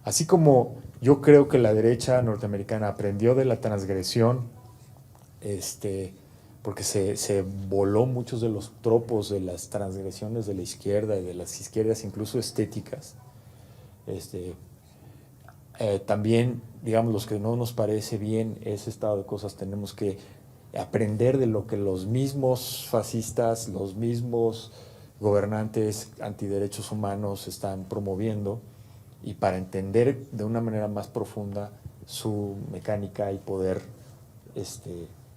así como yo creo que la derecha norteamericana aprendió de la transgresión, porque se voló muchos de los tropos de las transgresiones de la izquierda y de las izquierdas incluso estéticas, también, digamos, los que no nos parece bien ese estado de cosas, tenemos que aprender de lo que los mismos fascistas, los mismos gobernantes antiderechos humanos están promoviendo, y para entender de una manera más profunda su mecánica y poder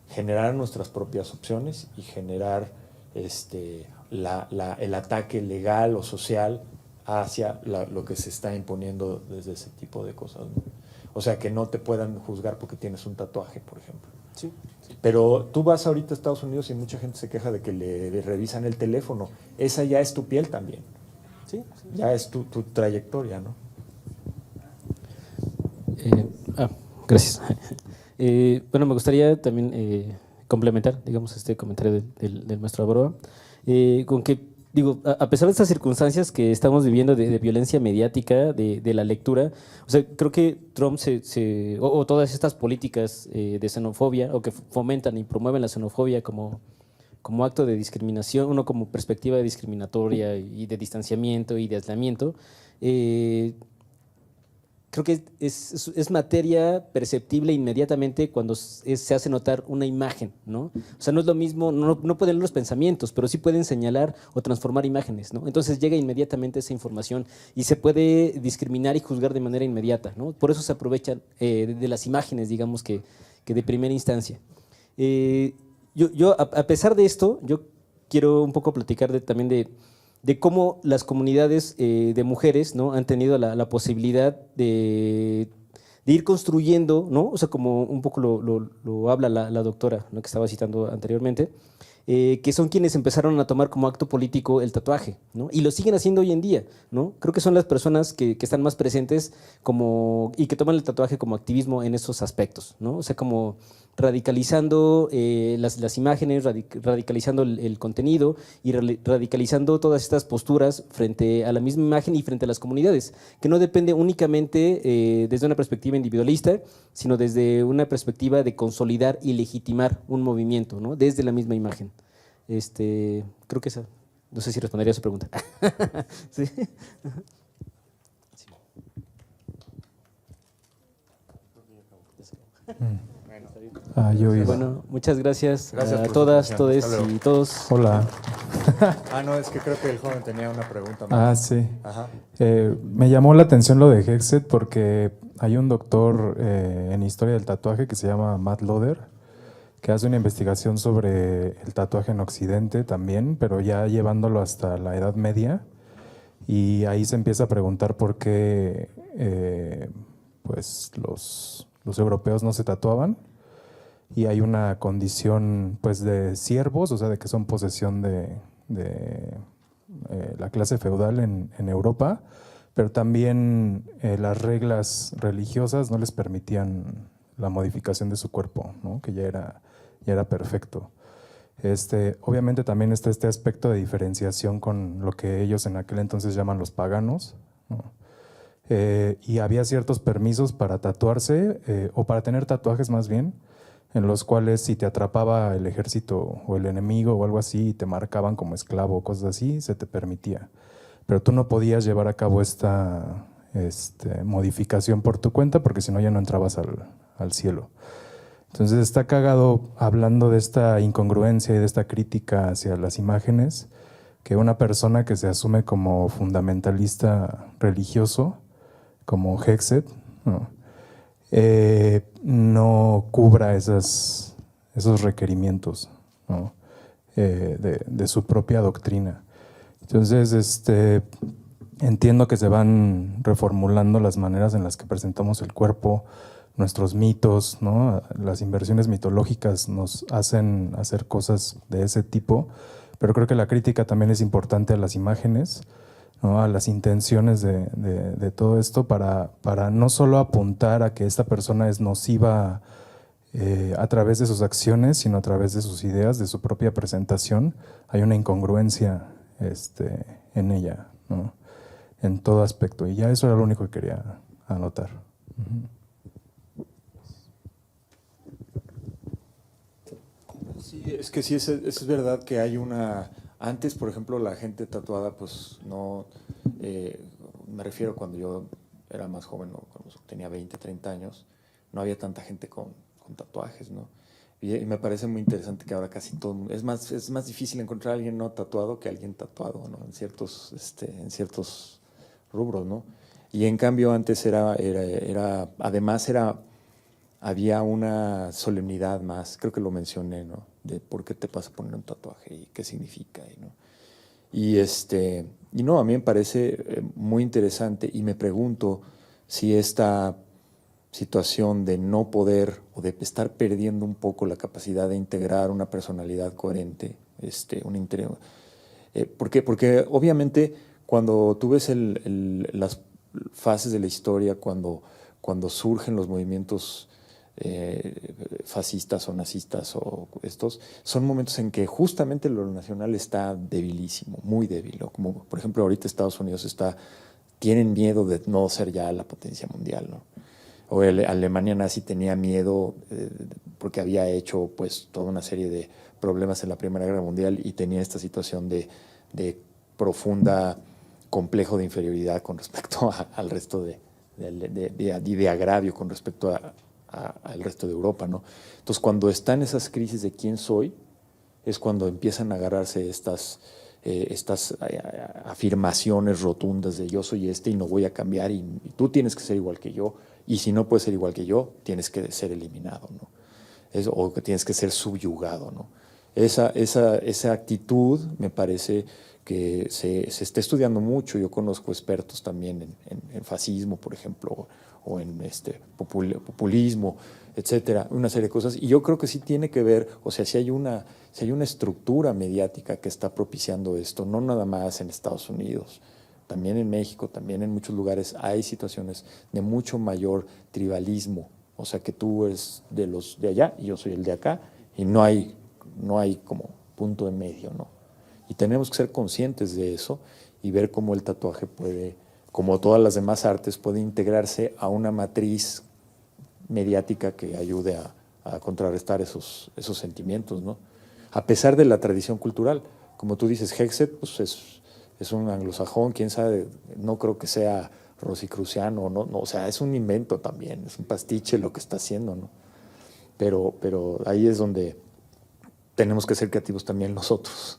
generar nuestras propias opciones y generar el ataque legal o social hacia lo que se está imponiendo desde ese tipo de cosas, ¿no? O sea, que no te puedan juzgar porque tienes un tatuaje, por ejemplo. Sí. Pero tú vas ahorita a Estados Unidos y mucha gente se queja de que le revisan el teléfono. Esa ya es tu piel también. Sí. Ya es tu trayectoria, ¿no? Gracias. Bueno, me gustaría también complementar, digamos, este comentario del maestro Abaroa, con que, digo, a pesar de estas circunstancias que estamos viviendo de violencia mediática, de la lectura, o sea, creo que Trump o todas estas políticas de xenofobia, o que fomentan y promueven la xenofobia como acto de discriminación, uno como perspectiva discriminatoria y de distanciamiento y de aislamiento, creo que es materia perceptible inmediatamente cuando se hace notar una imagen, ¿no? O sea, no es lo mismo, no pueden leer los pensamientos, pero sí pueden señalar o transformar imágenes, ¿no? Entonces llega inmediatamente esa información y se puede discriminar y juzgar de manera inmediata, ¿no? Por eso se aprovechan de las imágenes, digamos, que de primera instancia. Yo, a pesar de esto, yo quiero un poco platicar también de cómo las comunidades de mujeres, ¿no?, han tenido la posibilidad de ir construyendo, ¿no? O sea, como un poco lo habla la doctora, ¿no?, que estaba citando anteriormente, que son quienes empezaron a tomar como acto político el tatuaje, ¿no? Y lo siguen haciendo hoy en día, ¿no? Creo que son las personas que están más presentes y que toman el tatuaje como activismo en esos aspectos, ¿no? O sea, como radicalizando las imágenes, radicalizando el contenido y radicalizando todas estas posturas frente a la misma imagen y frente a las comunidades, que no depende únicamente desde una perspectiva individualista, sino desde una perspectiva de consolidar y legitimar un movimiento, ¿no?, desde la misma imagen. Creo que esa, no sé si respondería a su pregunta. ¿Sí? Bueno, muchas gracias a todas, todes y todos. Hola. No, es que creo que el joven tenía una pregunta más. Sí. Ajá. Me llamó la atención lo de Hexet porque hay un doctor en historia del tatuaje que se llama Matt Loder, que hace una investigación sobre el tatuaje en Occidente también, pero ya llevándolo hasta la Edad Media, y ahí se empieza a preguntar por qué pues los europeos no se tatuaban, y hay una condición pues de siervos, o sea, de que son posesión de la clase feudal en Europa, pero también las reglas religiosas no les permitían la modificación de su cuerpo, ¿no?, que ya era perfecto. Obviamente también está este aspecto de diferenciación con lo que ellos en aquel entonces llaman los paganos, ¿no? Y había ciertos permisos para tatuarse, o para tener tatuajes más bien, en los cuales si te atrapaba el ejército o el enemigo o algo así y te marcaban como esclavo o cosas así, se te permitía. Pero tú no podías llevar a cabo esta modificación por tu cuenta, porque si no ya no entrabas al cielo. Entonces está cagado, hablando de esta incongruencia y de esta crítica hacia las imágenes, que una persona que se asume como fundamentalista religioso, como Hexet, no cubra esas esos requerimientos, ¿no? De su propia doctrina. Entonces, entiendo que se van reformulando las maneras en las que presentamos el cuerpo, nuestros mitos, ¿no? Las inversiones mitológicas nos hacen hacer cosas de ese tipo, pero creo que la crítica también es importante a las imágenes, ¿no? A las intenciones de todo esto, para no solo apuntar a que esta persona es nociva a través de sus acciones, sino a través de sus ideas, de su propia presentación. Hay una incongruencia en ella, ¿no? En todo aspecto, y ya eso era lo único que quería anotar. Sí, es que sí, es verdad que hay una... Antes, por ejemplo, la gente tatuada, pues no... me refiero cuando yo era más joven, ¿no? Cuando tenía 20, 30 años, no había tanta gente con tatuajes, ¿no? Y me parece muy interesante que ahora casi todo... Es más difícil encontrar a alguien no tatuado que alguien tatuado, ¿no? En ciertos rubros, ¿no? Y en cambio antes había una solemnidad más, creo que lo mencioné, ¿no? De por qué te vas a poner un tatuaje y qué significa, ¿no? Y no, a mí me parece muy interesante, y me pregunto si esta situación de no poder o de estar perdiendo un poco la capacidad de integrar una personalidad coherente, porque obviamente cuando tú ves las fases de la historia, cuando surgen los movimientos fascistas o nazistas o son momentos en que justamente lo nacional está debilísimo, muy débil, ¿no? Como por ejemplo ahorita Estados Unidos tienen miedo de no ser ya la potencia mundial, ¿no? O Alemania nazi tenía miedo porque había hecho pues toda una serie de problemas en la Primera Guerra Mundial y tenía esta situación de profunda complejo de inferioridad con respecto al resto de agravio con respecto al resto de Europa, ¿no? Entonces, cuando están esas crisis de quién soy, es cuando empiezan a agarrarse estas afirmaciones rotundas de yo soy y no voy a cambiar y tú tienes que ser igual que yo, y si no puedes ser igual que yo, tienes que ser eliminado, ¿no? O que tienes que ser subyugado, ¿no? Esa actitud me parece que se está estudiando mucho. Yo conozco expertos también en fascismo, por ejemplo, o en populismo, etcétera, una serie de cosas. Y yo creo que sí tiene que ver, o sea, si hay una estructura mediática que está propiciando esto, no nada más en Estados Unidos, también en México, también en muchos lugares hay situaciones de mucho mayor tribalismo. O sea, que tú eres de los de allá y yo soy el de acá, y no hay como punto de medio, ¿no? Y tenemos que ser conscientes de eso y ver cómo el tatuaje puede, como todas las demás artes, puede integrarse a una matriz mediática que ayude a contrarrestar esos sentimientos, ¿no? A pesar de la tradición cultural. Como tú dices, Hexet pues es un anglosajón, quién sabe, no creo que sea rosicruciano, no, o sea, es un invento también, es un pastiche lo que está haciendo, ¿no? Pero ahí es donde tenemos que ser creativos también nosotros.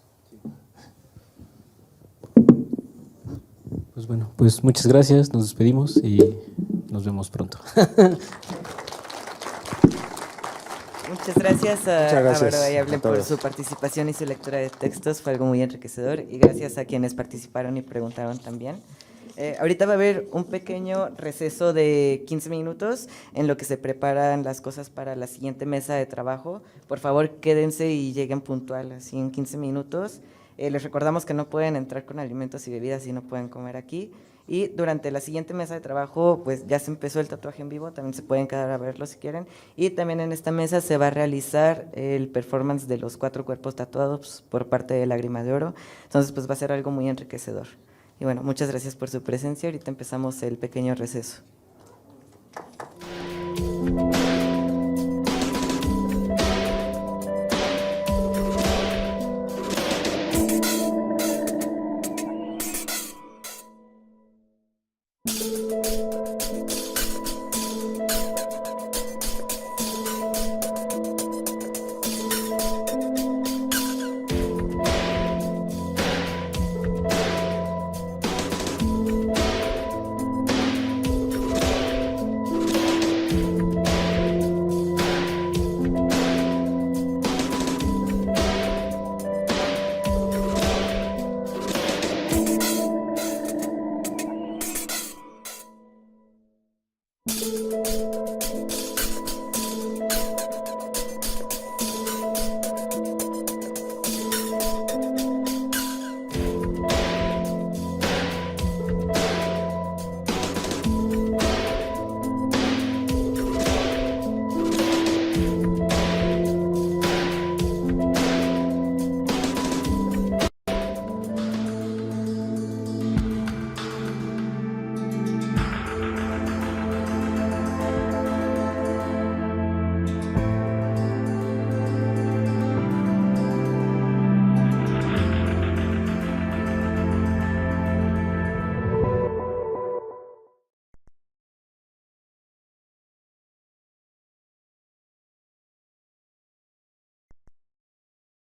Pues bueno, pues muchas gracias, nos despedimos y nos vemos pronto. Muchas gracias a gracias Bárbara y Hablen a todos. por su participación y su lectura de textos, fue algo muy enriquecedor, y gracias a quienes participaron y preguntaron también. Ahorita va a haber un pequeño receso de 15 minutos en lo que se preparan las cosas para la siguiente mesa de trabajo. Por favor, quédense y lleguen puntual, así en 15 minutos. Les recordamos que no pueden entrar con alimentos y bebidas y no pueden comer aquí. Y durante la siguiente mesa de trabajo, pues ya se empezó el tatuaje en vivo, también se pueden quedar a verlo si quieren. Y también en esta mesa se va a realizar el performance de los 4 cuerpos tatuados por parte de Lágrima de Oro. Entonces, pues va a ser algo muy enriquecedor. Y bueno, muchas gracias por su presencia. Ahorita empezamos el pequeño receso.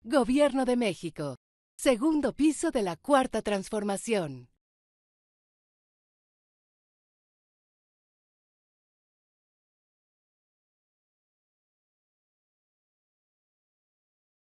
Gobierno de México. Segundo piso de la Cuarta Transformación.